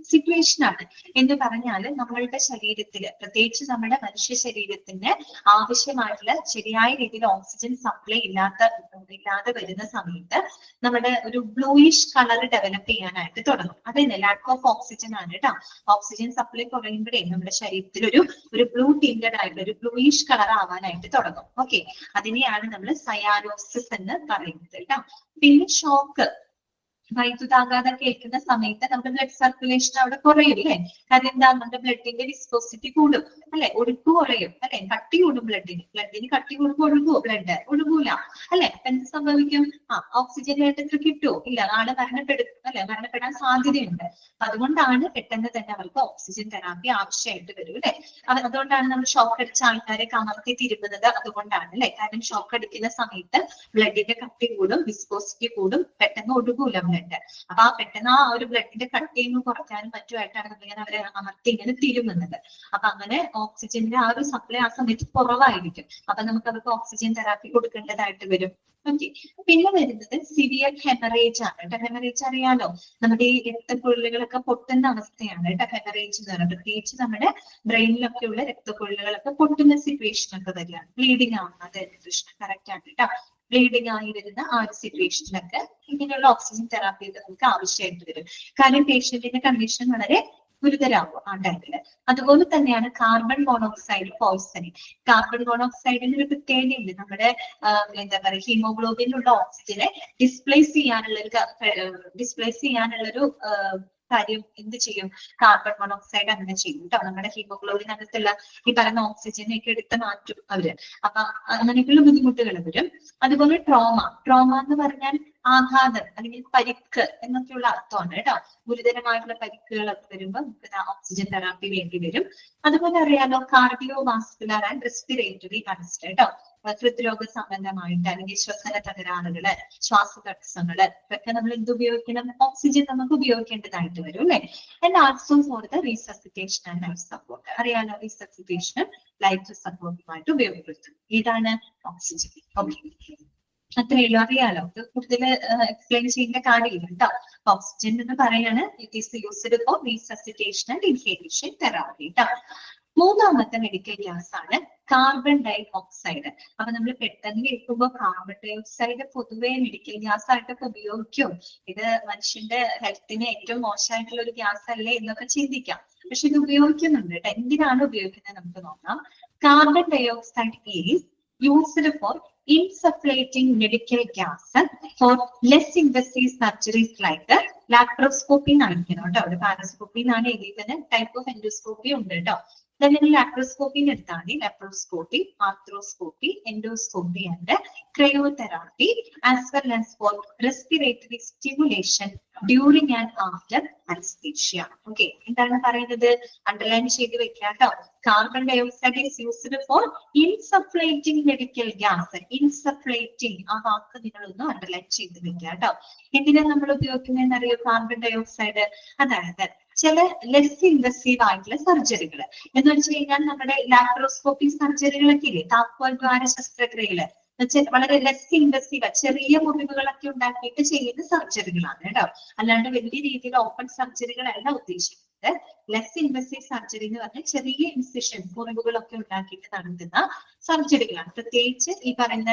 സിറ്റുവേഷൻ ആണ്. എന്ന് പറഞ്ഞാല് നമ്മളുടെ ശരീരത്തില്, പ്രത്യേകിച്ച് നമ്മുടെ മനുഷ്യ ശരീരത്തിന് ആവശ്യമായിട്ടുള്ള ശരിയായ രീതിയിൽ ഓക്സിജൻ സപ്ലൈ ഇല്ലാതെ വരുന്ന സമയത്ത് നമ്മുടെ ഒരു ബ്ലൂയിഷ് കളർ ഡെവലപ്പ് ചെയ്യാനായിട്ട് തുടങ്ങും. അതന്നെ ലാക്ക് ഓഫ് ഓക്സിജൻ ആണ് കേട്ടോ. ഓക്സിജൻ സപ്ലൈ കുറയുമ്പോഴേ നമ്മുടെ ശരീരത്തിൽ ഒരു ബ്ലൂ ടിൻറ്റഡ് ആയിട്ടുള്ള ഒരു ബ്ലൂയിഷ് കളർ ആവാനായിട്ട് തുടങ്ങും. ഓക്കെ, അതിനെയാണ് നമ്മൾ സയാനോസിസ് എന്ന് പറയുന്നത് കേട്ടോ. പിന്നെ ഷോക്ക്, വൈദ്യുതാഘാതം കേൾക്കുന്ന സമയത്ത് നമ്മുടെ ബ്ലഡ് സർക്കുലേഷൻ അവിടെ കുറയും അല്ലെ. കാരണം എന്താ? നമ്മുടെ ബ്ലഡിന്റെ വിസ്കോസിറ്റി കൂടും അല്ലെ, ഒഴുക്ക് കുറയും അല്ലെ, കട്ടി കൂടും ബ്ലഡിന് കട്ടി കൂടുമ്പോൾ ഒഴുകുമോ? ബ്ലഡ് ഒഴുകൂല അല്ലെ. അപ്പൊ എന്ത് സംഭവിക്കും? ഓക്സിജൻ വേണ്ടത്ര കിട്ടുമോ? ഇല്ല, ആള് മരണപ്പെടും അല്ലെ, മരണപ്പെടാൻ സാധ്യതയുണ്ട്. അതുകൊണ്ടാണ് പെട്ടെന്ന് തന്നെ അവർക്ക് ഓക്സിജൻ തെറാപ്പി ആവശ്യമായിട്ട് വരും അല്ലെ. അതുകൊണ്ടാണ് നമ്മൾ ഷോക്ക് അടിച്ച ആൾക്കാരെ കമർത്തി തിരുമുന്നത്. അതുകൊണ്ടാണ് അല്ലെ. കാരണം ഷോക്ക് അടിക്കുന്ന സമയത്ത് ബ്ലഡിന്റെ കട്ടി കൂടും, വിസ്കോസിറ്റി കൂടും, പെട്ടെന്ന് ഒഴുകൂല ബ്ലഡ്. അപ്പൊ പെട്ടെന്ന് ആ ഒരു ബ്ലഡിന്റെ കട്ടിയൊന്നും കുറയ്ക്കാനും മറ്റുമായിട്ടാണ് നമ്മളിങ്ങനെ അവരെ അമർത്തി ഇങ്ങനെ തിരുമുന്നത്. അപ്പൊ അങ്ങനെ ഓക്സിജന്റെ ആ ഒരു സപ്ലൈ ആ സമയത്ത് കുറവായിരിക്കും. അപ്പൊ നമുക്ക് അവർക്ക് ഓക്സിജൻ തെറാപ്പി കൊടുക്കേണ്ടതായിട്ട് വരും. ഓക്കെ, പിന്നെ വരുന്നത് സിവിയർ ഹെമറേജ് ആണ് കേട്ടോ. ഹെമറേജ് അറിയാലോ, നമ്മുടെ ഈ രക്തക്കൊഴലുകളൊക്കെ പൊട്ടുന്ന അവസ്ഥയാണ് കേട്ടോ ഹെമറേജ് എന്ന് പറയുന്നത്. പ്രത്യേകിച്ച് നമ്മുടെ ബ്രെയിനിലൊക്കെയുള്ള രക്തക്കൊഴലുകളൊക്കെ പൊട്ടുന്ന സിറ്റുവേഷൻ ഒക്കെ വരികയാണ്. ബ്ലീഡിങ് ആവുന്നത് കൃഷ്ണ കറക്റ്റ് ആണ് കേട്ടോ. ബ്ലീഡിങ് ആയി വരുന്ന ആ ഒരു സിറ്റുവേഷനിലൊക്കെ ഇങ്ങനെയുള്ള ഓക്സിജൻ തെറാപ്പി നമുക്ക് ആവശ്യമായിട്ട് വരും. കാരണം പേഷ്യന്റിന്റെ കണ്ടീഷൻ വളരെ ഗുരുതരാകും ആ ടൈമില്. അതുപോലെ തന്നെയാണ് കാർബൺ മോണോക്സൈഡ് പോയ്സണിങ്. കാർബൺ മോണോക്സൈഡിന് ഒരു പ്രത്യേകതയുണ്ട്. നമ്മുടെ എന്താ പറയുക, ഹീമോഗ്ലോബിനിലുള്ള ഓക്സിജനെ ഡിസ്പ്ലേസ് ചെയ്യാനുള്ളൊരു കാര്യം എന്ത് ചെയ്യും? കാർബൺ മോണോക്സൈഡ് അങ്ങനെ ചെയ്യും കേട്ടോ. നമ്മുടെ ഹീമോഗ്ലോബിനകത്തുള്ള ഈ പറയുന്ന ഓക്സിജനൊക്കെ എടുത്ത് മാറ്റും അവര്. അപ്പൊ അങ്ങനെയൊക്കെയുള്ള ബുദ്ധിമുട്ടുകൾ വരും. അതുപോലെ ട്രോമ എന്ന് പറഞ്ഞാൽ ആഘാതം അല്ലെങ്കിൽ പരിക്ക് എന്നൊക്കെയുള്ള അർത്ഥമാണ് കേട്ടോ. ഗുരുതരമായിട്ടുള്ള പരിക്കുകളൊക്കെ വരുമ്പോൾ നമുക്ക് ഓക്സിജൻ തെറാപ്പി വേണ്ടി വരും. അതുപോലെ അറിയാലോ, cardio vascular and respiratory arrest കേട്ടോ. ഹൃദ്രോഗ സംബന്ധമായിട്ട് അല്ലെങ്കിൽ ശ്വസന തകരാറുകള്, ശ്വാസതടസ്സങ്ങള് ഇതൊക്കെ നമ്മൾ എന്ത് ഉപയോഗിക്കണം? ഓക്സിജൻ നമുക്ക് ഉപയോഗിക്കേണ്ടതായിട്ട് വരും അല്ലെ. And also for the resuscitation and life support. അറിയാലോ, റീസസിറ്റേഷനും ലൈഫ് സപ്പോർട്ടുമായിട്ട് ഉപയോഗപ്പെടുത്തും. ഇതാണ് ഓക്സിജൻ. ഓക്കെ, അത്രയുള്ളൂ. അറിയാലോ, ഇത് കൂടുതൽ എക്സ്പ്ലെയിൻ ചെയ്യേണ്ട കാര്യമില്ല കേട്ടോ. ഓക്സിജൻ എന്ന് പറയാണ് it is used four resuscitation and inhalation therapy കേട്ടോ. മൂന്നാമത്തെ മെഡിക്കൽ ഗ്യാസ് ആണ് കാർബൺ ഡൈ ഓക്സൈഡ്. അപ്പൊ നമ്മൾ പെട്ടെന്ന് കേൾക്കുമ്പോൾ കാർബൺ ഡൈ ഓക്സൈഡ് പൊതുവെ മെഡിക്കൽ ഗ്യാസ് ആയിട്ടൊക്കെ ഉപയോഗിക്കും, ഇത് മനുഷ്യന്റെ ഹെൽത്തിന് ഏറ്റവും മോശമായിട്ടുള്ള ഒരു ഗ്യാസ് അല്ലേ എന്നൊക്കെ ചിന്തിക്കാം. പക്ഷെ ഇത് ഉപയോഗിക്കുന്നുണ്ട് കേട്ടോ. എന്തിനാണ് ഉപയോഗിക്കുന്നത് നമുക്ക് നോക്കാം. Carbon dioxide is used for insufflating medical gas for less invasive surgeries like laparoscopy എന്നാണ് കേട്ടോ. അവിടെ പാരസ്കോപ്പി എന്നാണ് എഴുതിയത്. ടൈപ്പ് ഓഫ് എൻഡോസ്കോപ്പി ഉണ്ട് കേട്ടോ. ലാപ്രോസ്കോപ്പിന് എടുത്താണ് laparoscopy, arthroscopy, endoscopy and cryotherapy as well as for respiratory stimulation during and after anaesthesia. Okay, എന്താണ് പറയുന്നത്? അണ്ടർലൈൻ ചെയ്ത് വെക്കാട്ടോ. Carbon dioxide is used for insufflating medical gas. Insufflating ആ വാക്ക് നിങ്ങളൊന്ന് അണ്ടർലൈൻ ചെയ്ത് വെക്കാട്ടോ. എന്തിനാണ് നമ്മൾ ഉപയോഗിക്കുന്നതെന്ന് അറിയോ കാർബൺ ഡൈ ഓക്സൈഡ്? അതായത് ചില ലെസ് ഇൻവസീവ് ആയിട്ടുള്ള സർജറികൾ എന്ന് വെച്ച് കഴിഞ്ഞാൽ നമ്മുടെ ലാപ്രോസ്കോപ്പി സർജറികളൊക്കെ ഇല്ലേ, താക്കോൽ ദ്വാര ശസ്ത്രക്രിയകള് വളരെ ലെസ് ഇൻവസീവ്, ചെറിയ മുറിവുകളൊക്കെ ഉണ്ടാക്കിയിട്ട് ചെയ്യുന്ന സർജറികളാണ് കേട്ടോ. അല്ലാണ്ട് വലിയ രീതിയിൽ ഓപ്പൺ സർജറികളല്ല ഉദ്ദേശിക്കുന്നത്. ലെസ് ഇൻവസീവ് സർജറി എന്ന് പറഞ്ഞാൽ ചെറിയ ഇൻസിഷൻ മുറിവുകളൊക്കെ ഉണ്ടാക്കിയിട്ട് നടത്തുന്ന സർജറികളാണ്. പ്രത്യേകിച്ച് ഈ പറയുന്ന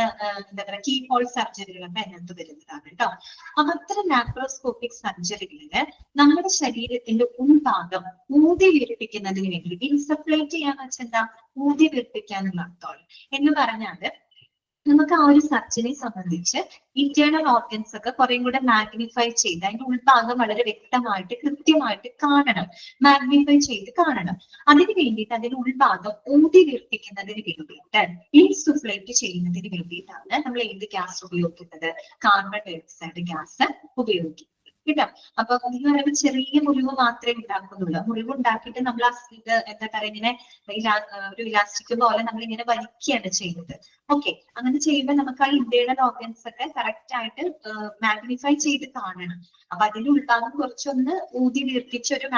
എന്താ പറയുക കീ ഹോൾ സർജറികളൊക്കെ അതിനകത്ത് വരുന്നതാണ് കേട്ടോ. അപ്പൊ അത്തരം ലാപ്രോസ്കോപ്പിക് സർജറികളില് നമ്മുടെ ശരീരത്തിന്റെ ഉൾഭാഗം ഊതി വീർപ്പിക്കുന്നതിന് വേണ്ടി, ഇൻസഫ്ലേറ്റ് ചെയ്യാന്ന് വെച്ചാൽ എന്താ, ഊതി വീർപ്പിക്കാന്നുള്ള അർത്ഥമാണ്. എന്ന് പറഞ്ഞാല് നമുക്ക് ആ ഒരു സർജറിയെ സംബന്ധിച്ച് ഇന്റേണൽ ഓർഗൻസ് ഒക്കെ കുറേ കൂടെ മാഗ്നിഫൈ ചെയ്ത് അതിന്റെ ഉൾഭാഗം വളരെ വ്യക്തമായിട്ട് കൃത്യമായിട്ട് കാണണം, മാഗ്നിഫൈ ചെയ്ത് കാണണം. അതിന് വേണ്ടിയിട്ട് അതിന്റെ ഉൾഭാഗം ഊതി വീർപ്പിക്കുന്നതിന് വേണ്ടിയിട്ട്, ഇൻസുഫ്ലേറ്റ് ചെയ്യുന്നതിന് വേണ്ടിയിട്ടാണ് നമ്മൾ ഏത് ഗ്യാസ് ഉപയോഗിക്കുന്നത്? കാർബൺ ഡൈ ഓക്സൈഡ് ഗ്യാസ് ഉപയോഗിക്കുന്നത് കേട്ടോ. അപ്പൊ എന്ന് പറയുമ്പോൾ ചെറിയ മുറിവ് മാത്രമേ ഉണ്ടാക്കുന്നുള്ളൂ. മുറിവ് ഉണ്ടാക്കിയിട്ട് നമ്മൾ എന്താ പറയുക ഇങ്ങനെ ഒരു ഇലാസ്റ്റിക് പോലെ നമ്മൾ ഇങ്ങനെ വലിക്കുകയാണ് ചെയ്യുന്നത്. ഓക്കെ, അങ്ങനെ ചെയ്യുമ്പോൾ നമുക്ക് ആ ഇന്റേണൽ ഓർഗൻസ് ഒക്കെ കറക്റ്റ് ആയിട്ട് മാഗ്നിഫൈ ചെയ്ത് കാണണം. അപ്പൊ അതിന്റെ ഉൾഭാഗം കുറച്ചൊന്ന് ഊതി വീർപ്പിച്ച് ഒരു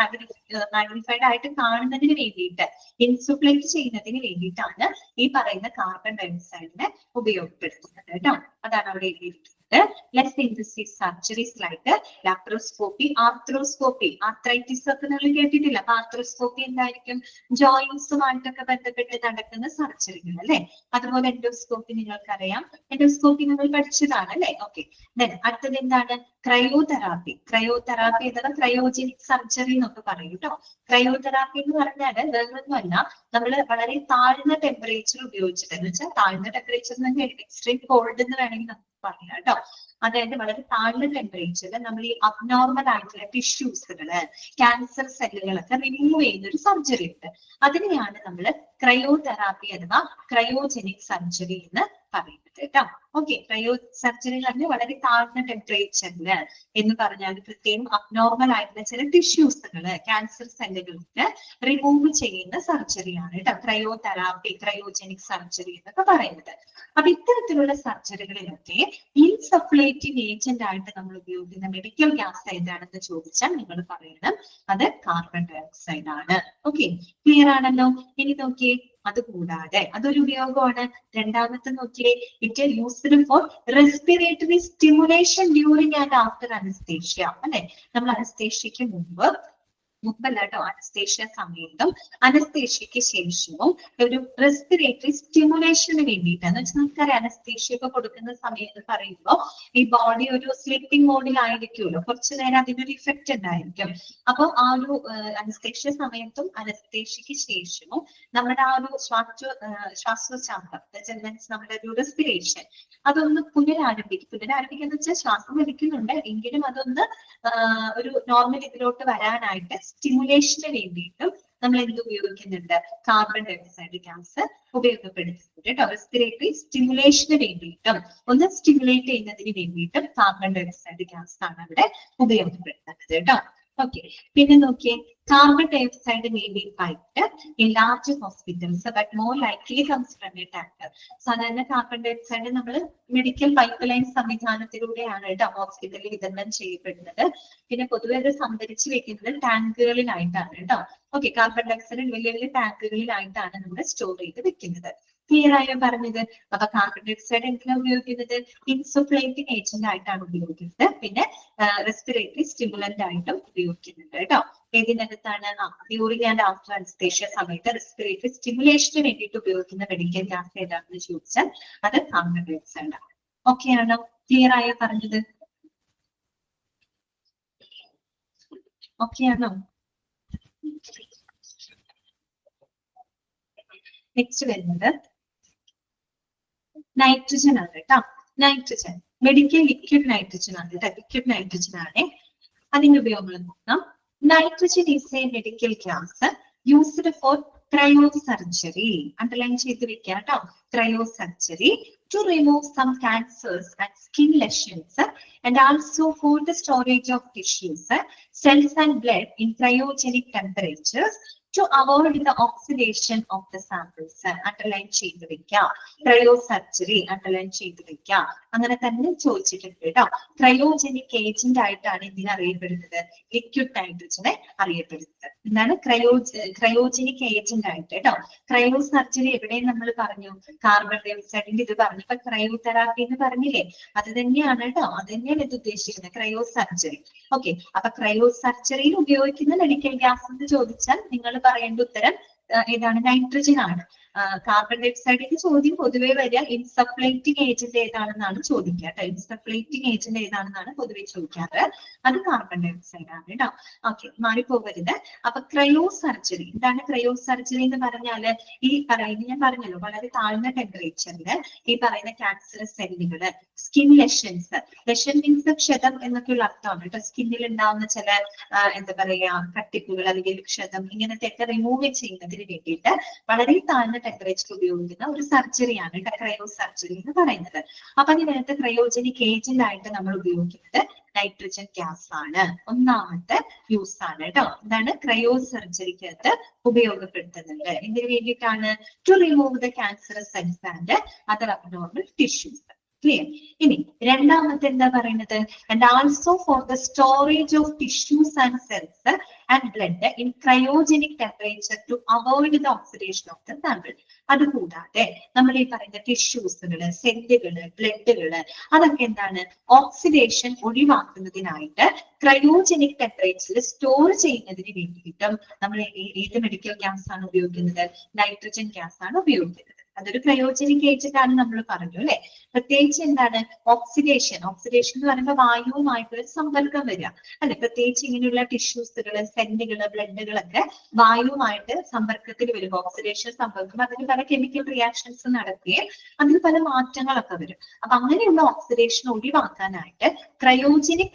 മാഗ്നിഫൈഡ് ആയിട്ട് കാണുന്നതിന് വേണ്ടിയിട്ട്, ഇൻസുഫ്ലേറ്റ് ചെയ്യുന്നതിന് വേണ്ടിയിട്ടാണ് ഈ പറയുന്ന കാർബൺ ഡൈ ഓക്സൈഡിനെ ഉപയോഗപ്പെടുത്തുന്നത് കേട്ടോ. അതാണ് അവിടെ എഴുതിയിരിക്കുന്നത്. Less invasive surgeries like laparoscopy, arthroscopy. Arthritis ഒക്കെ നിങ്ങൾ കേട്ടിട്ടില്ല. അപ്പൊ ആർത്രോസ്കോപ്പി എന്തായിരിക്കും? ജോയിന്റ്സുമായിട്ടൊക്കെ ബന്ധപ്പെട്ട് നടക്കുന്ന സർജറികൾ അല്ലെ. അതുപോലെ എൻഡോസ്കോപ്പി നിങ്ങൾക്കറിയാം, എൻഡോസ്കോപ്പി നമ്മൾ പഠിച്ചതാണ് അല്ലെ. ഓക്കെ, അടുത്തത് എന്താണ്? ക്രയോതെറാപ്പി. ക്രയോതെറാപ്പി അഥവാ ക്രയോജനിക് സർജറി എന്നൊക്കെ പറയും കേട്ടോ. ക്രയോതെറാപ്പി എന്ന് പറഞ്ഞാൽ വേറൊന്നുമല്ല, നമ്മൾ വളരെ താഴ്ന്ന ടെമ്പറേച്ചർ ഉപയോഗിച്ചിട്ട്, എന്ന് വെച്ചാൽ താഴ്ന്ന ടെമ്പറേച്ചർ എന്ന് പറഞ്ഞാൽ എക്സ്ട്രീം കോൾഡ് എന്ന് വേണമെങ്കിൽ നമുക്ക് പറയാം കേട്ടോ. അതായത് വളരെ താഴ്ന്ന ടെമ്പറേച്ചറിൽ നമ്മൾ ഈ അബ്നോർമൽ ആയിട്ടുള്ള ടിഷ്യൂസുകള്, ക്യാൻസർ സെല്ലുകളൊക്കെ റിമൂവ് ചെയ്യുന്ന ഒരു സർജറി ഉണ്ട്. അതിനെയാണ് നമ്മൾ ക്രയോതെറാപ്പി അഥവാ ക്രയോജനിക് സർജറി എന്ന് പറയുന്നത് കേട്ടോ. ഓക്കെ, ക്രയോ സർജറി പറഞ്ഞാൽ വളരെ താഴ്ന്ന ടെമ്പറേച്ചറില് എന്ന് പറഞ്ഞാൽ പ്രത്യേകം അബ്നോർമൽ ആയിട്ടുള്ള ചില ടിഷ്യൂസുകള്, ക്യാൻസർ സെല്ലുകൾക്ക് റിമൂവ് ചെയ്യുന്ന സർജറിയാണ് കേട്ടോ ക്രയോതെറാപ്പി, ക്രയോജനിക് സർജറി എന്നൊക്കെ പറയുന്നത്. അപ്പൊ ഇത്തരത്തിലുള്ള സർജറികളിലൊക്കെ ഇൻസഫ്ലേറ്റിംഗ് ഏജന്റ് ആയിട്ട് നമ്മൾ ഉപയോഗിക്കുന്ന മെഡിക്കൽ ഗ്യാസ് ഏതാണെന്ന് ചോദിച്ചാൽ നിങ്ങൾ പറയണം അത് കാർബൺ ഡൈ ഓക്സൈഡ് ആണ്. ഓക്കെ, ക്ലിയർ ആണല്ലോ. ഇനി നോക്കിയേ, അതുകൂടാതെ അതൊരു ഉപയോഗമാണ്. രണ്ടാമത്തെ നോക്കിയേ, it used for respiratory stimulation during and after anaesthesia അല്ലെ. നമ്മൾ അനസ്തേഷ്യക്ക് മുമ്പല്ല കേട്ടോ, അനസ്തേഷ്യ സമയത്തും അനസ്തേഷ്യക്ക് ശേഷവും ഒരു റെസ്പിറേറ്ററി സ്റ്റിമുലേഷന് വേണ്ടിയിട്ട്, എന്ന് വെച്ചാൽ നമുക്കറിയാം അനസ്തേഷ്യ ഒക്കെ കൊടുക്കുന്ന സമയത്ത് പറയുമ്പോൾ ഈ ബോഡി ഒരു സ്ലീപ്പിംഗ് മോഡിലായിരിക്കുമല്ലോ, കുറച്ചു നേരം അതിനൊരു ഇഫക്റ്റ് ഉണ്ടായിരിക്കും. അപ്പൊ ആ ഒരു അനസ്തേഷ്യ സമയത്തും അനസ്തേഷ്യക്ക് ശേഷവും നമ്മുടെ ആ ഒരു ശ്വാസോച്ഛ്വാസം, നമ്മുടെ ഒരു റെസ്പിറേഷൻ അതൊന്ന് പുനരാരംഭിക്കുക എന്ന് വെച്ചാൽ ശ്വാസം വലിക്കുന്നുണ്ട് എങ്കിലും അതൊന്ന് ഒരു നോർമൽ ഇതിലോട്ട് വരാനായിട്ട് സ്റ്റിമുലേഷന് വേണ്ടിയിട്ടും നമ്മൾ എന്ത് ഉപയോഗിക്കുന്നുണ്ട്? കാർബൺ ഡൈ ഓക്സൈഡ് ഗ്യാസ് ഉപയോഗപ്പെടുത്തുന്നുണ്ട് കേട്ടോ. റെസ്പിറേറ്ററി സ്റ്റിമുലേഷന് വേണ്ടിയിട്ടും ഒന്ന് സ്റ്റിമുലേറ്റ് ചെയ്യുന്നതിന് വേണ്ടിയിട്ടും കാർബൺ ഡൈ ഓക്സൈഡ് ഗ്യാസ് ആണ് അവിടെ ഉപയോഗപ്പെടുത്തുന്നത് കേട്ടോ. ഓക്കെ, പിന്നെ നോക്കിയേ, carbon dioxide may be piped in large hospitals, but more likely comes from a tanker. സാധാരണ കാർബൺ ഡൈ ഓക്സൈഡ് നമ്മൾ മെഡിക്കൽ പൈപ്പ് ലൈൻ സംവിധാനത്തിലൂടെയാണ് കേട്ടോ ഹോസ്പിറ്റലിൽ വിതരണം ചെയ്യപ്പെടുന്നത്. പിന്നെ പൊതുവെ അത് സംഭരിച്ചു വെക്കുന്നത് ടാങ്കുകളിലായിട്ടാണ് കേട്ടോ. ഓക്കെ, കാർബൺ ഡയോക്സൈഡ് വലിയ വലിയ ടാങ്കുകളിലായിട്ടാണ് നമ്മൾ സ്റ്റോർ ചെയ്ത് വെക്കുന്നത്. ക്ലിയർ ആയോ പറഞ്ഞത്? അപ്പൊ കാർബൺ ഡയോക്സൈഡ് എന്തിനാണ് ഉപയോഗിക്കുന്നത്? ഇൻസുഫ്ലേറ്റിംഗ് ഏജന്റ് ആയിട്ടാണ് ഉപയോഗിക്കുന്നത്. പിന്നെ റെസ്പിറേറ്ററി സ്റ്റിമുലന്റ് ആയിട്ടും ഉപയോഗിക്കുന്നുണ്ട് കേട്ടോ. ഏതിനകത്താണ്? ഡ്യൂറിംഗ് ആൻഡ് ആഫ്റ്റർ അനസ്തേഷ്യ സമയത്ത് റെസ്പിറേറ്ററി സ്റ്റിമുലേഷന് വേണ്ടിയിട്ട് ഉപയോഗിക്കുന്ന മെഡിക്കൽ ഗ്യാസ് ഏതാണെന്ന് ചോദിച്ചാൽ അത് കാർബൺ ഡയോക്സൈഡ് ആണ്. ഓക്കെ ആണോ? ക്ലിയർ ആയോ പറഞ്ഞത്? ഓക്കെ ആണോ? നെക്സ്റ്റ് വരുന്നത് നൈട്രജൻ ആണ് കേട്ടോ. നൈട്രജൻ മെഡിക്കൽ ലിക്വിഡ് നൈട്രജൻ ആണ് കേട്ടോ. ലിക്വിഡ് നൈട്രജൻ ആണ്. അതിന്റെ ഉപയോഗങ്ങൾ നോക്കാം. Nitrogen is A medical gas used for cryosurgery. Underline ചെയ്ത് വെക്കുക കേട്ടോ. Cryosurgery to remove some cancers and skin lesions and also for the storage of tissues, cells and blood in cryogenic temperatures to avoid the oxidation of the samples. Underline ചെയ്ത് വെക്കുക. Cryosurgery underline ചെയ്ത് വെക്കുക. അങ്ങനെ തന്നെ ചോദിച്ചിട്ടുണ്ട് കേട്ടോ. Cryogenic agent ആയിട്ടാണ് ഇതിനെ അറിയപ്പെടുന്നത്, ലിക്വിഡ് നൈട്രജനെ അറിയപ്പെടുന്നത്. എന്താണ്? ക്രയോജനിക് ഏജന്റ് ആയിട്ട് കേട്ടോ. ക്രയോസർജറി എവിടെയും നമ്മൾ പറഞ്ഞു, കാർബൺ ഡയോക്സൈഡിന്റെ ഇത് പറഞ്ഞു. ഇപ്പൊ ക്രയോതെറാപ്പി എന്ന് പറഞ്ഞില്ലേ, അത് തന്നെയാണ് കേട്ടോ. അത് തന്നെയാണ് ഇത് ഉദ്ദേശിക്കുന്നത്, ക്രയോസർജറി. ഓക്കെ, അപ്പൊ ക്രയോസർജറിയിൽ ഉപയോഗിക്കുന്ന മെഡിക്കൽ ഗ്യാസ് എന്ന് ചോദിച്ചാൽ നിങ്ങൾ പറയേണ്ട ഉത്തരം ഏതാണ്? നൈട്രജൻ ആണ്. കാർബൺ ഡയോക്സൈഡിന്റെ ചോദ്യം പൊതുവെ വരിക ഇൻസഫ്ലേറ്റിംഗ് ഏജന്റ് ഏതാണെന്നാണ് ചോദിക്കുക കേട്ടോ. ഇൻസഫ്ലേറ്റിംഗ് ഏജന്റ് ഏതാണെന്നാണ് പൊതുവെ ചോദിക്കാറ്. അത് കാർബൺ ഡയോക്സൈഡ് ആണ് കേട്ടോ. ഓക്കെ, മാറിപ്പോകരുത്. അപ്പൊ ക്രയോസർജറി എന്താണ്? ക്രയോസർജറി എന്ന് പറഞ്ഞാല് ഈ പറയുന്ന, ഞാൻ പറഞ്ഞല്ലോ, വളരെ താഴ്ന്ന ടെമ്പറേച്ചറില് ഈ പറയുന്ന ക്യാൻസറസ് സെല്ലുകള്, സ്കിൻ ലെഷൻസ്, ലെഷൻ മീൻസ് ക്ഷതം എന്നൊക്കെയുള്ള അർത്ഥമാണ് കേട്ടോ. സ്കിന്നിൽ ഉണ്ടാവുന്ന ചില എന്താ പറയാ കട്ടിപ്പുകൾ അല്ലെങ്കിൽ ക്ഷതം ഇങ്ങനത്തെ ഒക്കെ റിമൂവ് ചെയ്യുന്നതിന് വേണ്ടിയിട്ട് വളരെ താഴ്ന്ന ടെമ്പറേച്ചർ ഉപയോഗിക്കുന്ന ഒരു സർജറിയാണ് ക്രയോ സർജറി എന്ന് പറയുന്നത്. അപ്പൊ അതിനകത്ത് ക്രയോജനിക് ഏജന്റ് ആയിട്ട് നമ്മൾ ഉപയോഗിക്കുന്നത് നൈട്രജൻ ഗ്യാസ് ആണ്. ഒന്നാമത്തെ യൂസ് ആണ് കേട്ടോ. എന്താണ്? ക്രയോ സർജറിക്കകത്ത് ഉപയോഗപ്പെടുത്തുന്നുണ്ട്. എന്തിനു വേണ്ടിയിട്ടാണ്? To remove the cancerous cells and other abnormal tissues. Clear? ഇനി രണ്ടാമത്തെ എന്താ പറയുന്നത്? And also for the storage of tissues and cells and blood in cryogenic temperature to avoid the oxidation of the sample. അതുകൂടാതെ നമ്മൾ ഈ പറയുന്ന ടിഷ്യൂസുകള്, സെല്ലുകള്, ബ്ലഡുകള്, അതൊക്കെ എന്താണ്? ഓക്സിഡേഷൻ ഒഴിവാക്കുന്നതിനായിട്ട് ക്രയോജനിക് ടെമ്പറേച്ചറിൽ സ്റ്റോർ ചെയ്യുന്നതിന് വേണ്ടിയിട്ടും നമ്മൾ ഏത് മെഡിക്കൽ ഗ്യാസ് ആണ് ഉപയോഗിക്കുന്നത്? നൈട്രജൻ ഗ്യാസ് ആണ് ഉപയോഗിക്കുന്നത്. അതൊരു ക്രയോജനിക് ഏജന്റ് ആണ് നമ്മൾ പറഞ്ഞു അല്ലെ. പ്രത്യേകിച്ച് എന്താണ്? ഓക്സിഡേഷൻ. ഓക്സിഡേഷൻ എന്ന് പറയുമ്പോൾ വായുവുമായിട്ടുള്ള സമ്പർക്കം വരിക അല്ലെ. പ്രത്യേകിച്ച് ഇങ്ങനെയുള്ള ടിഷ്യൂസുകള്, സെല്ലുകള്, ബ്ലഡുകളൊക്കെ വായുവുമായിട്ട് സമ്പർക്കത്തിൽ വരും. ഓക്സിഡേഷൻ സമ്പർക്കം, അതിന് പല കെമിക്കൽ റിയാക്ഷൻസ് നടക്കുകയും അതിന് പല മാറ്റങ്ങളൊക്കെ വരും. അപ്പൊ അങ്ങനെയുള്ള ഓക്സിഡേഷൻ ഒഴിവാക്കാനായിട്ട് ക്രയോജനിക്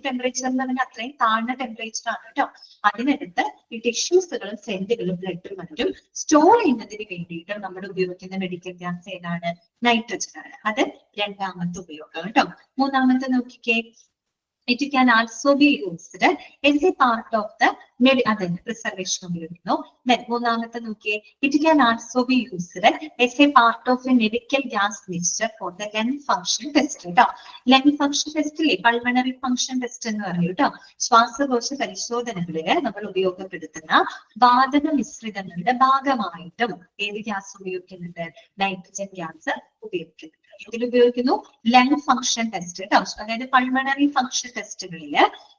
ടെമ്പറേച്ചർ എന്ന് പറഞ്ഞാൽ അത്രയും താഴ്ന്ന ടെമ്പറേച്ചർ ആണ് കേട്ടോ. അതിനടുത്ത് ഈ ടിഷ്യൂസുകളും സെല്ലുകളും ബ്ലഡും മറ്റും സ്റ്റോർ ചെയ്യുന്നതിന് വേണ്ടിയിട്ട് നമ്മൾ ഉപയോഗിക്കുന്ന മെഡിക്കൽ ഗ്യാസ് ഏതാണ്? നൈട്രജൻ ആണ്. അത് രണ്ടാമത്തെ ഉപയോഗം കേട്ടോ. മൂന്നാമത്തെ നോക്കിക്കേ. It can also be used as a part of the preservation ഉപയോഗിക്കുന്നു. Then മൂന്നാമത്തെ നോക്കിയേ. It can also be used as a part of a medical gas mixture for the lung function test കേട്ടോ. ലങ് ഫംഗ്ഷൻ ടെസ്റ്റ് ഇല്ലേ, pulmonary function test എന്ന് പറയും കേട്ടോ. ശ്വാസകോശ പരിശോധനകളില് നമ്മൾ ഉപയോഗപ്പെടുത്തുന്ന വാതക മിശ്രിതങ്ങളുടെ ഭാഗമായിട്ടും ഏത് ഗ്യാസ് ഉപയോഗിക്കുന്നുണ്ട്? നൈട്രജൻ ഗ്യാസ് ഉപയോഗിക്കുന്നുണ്ട്. ഇതിൽ ഉപയോഗിക്കുന്നു ലങ് ഫംഗ്ഷൻ ടെസ്റ്റ് കേട്ടോ. അതായത് പൾമണറി ഫംഗ്ഷൻ ടെസ്റ്റുകളിൽ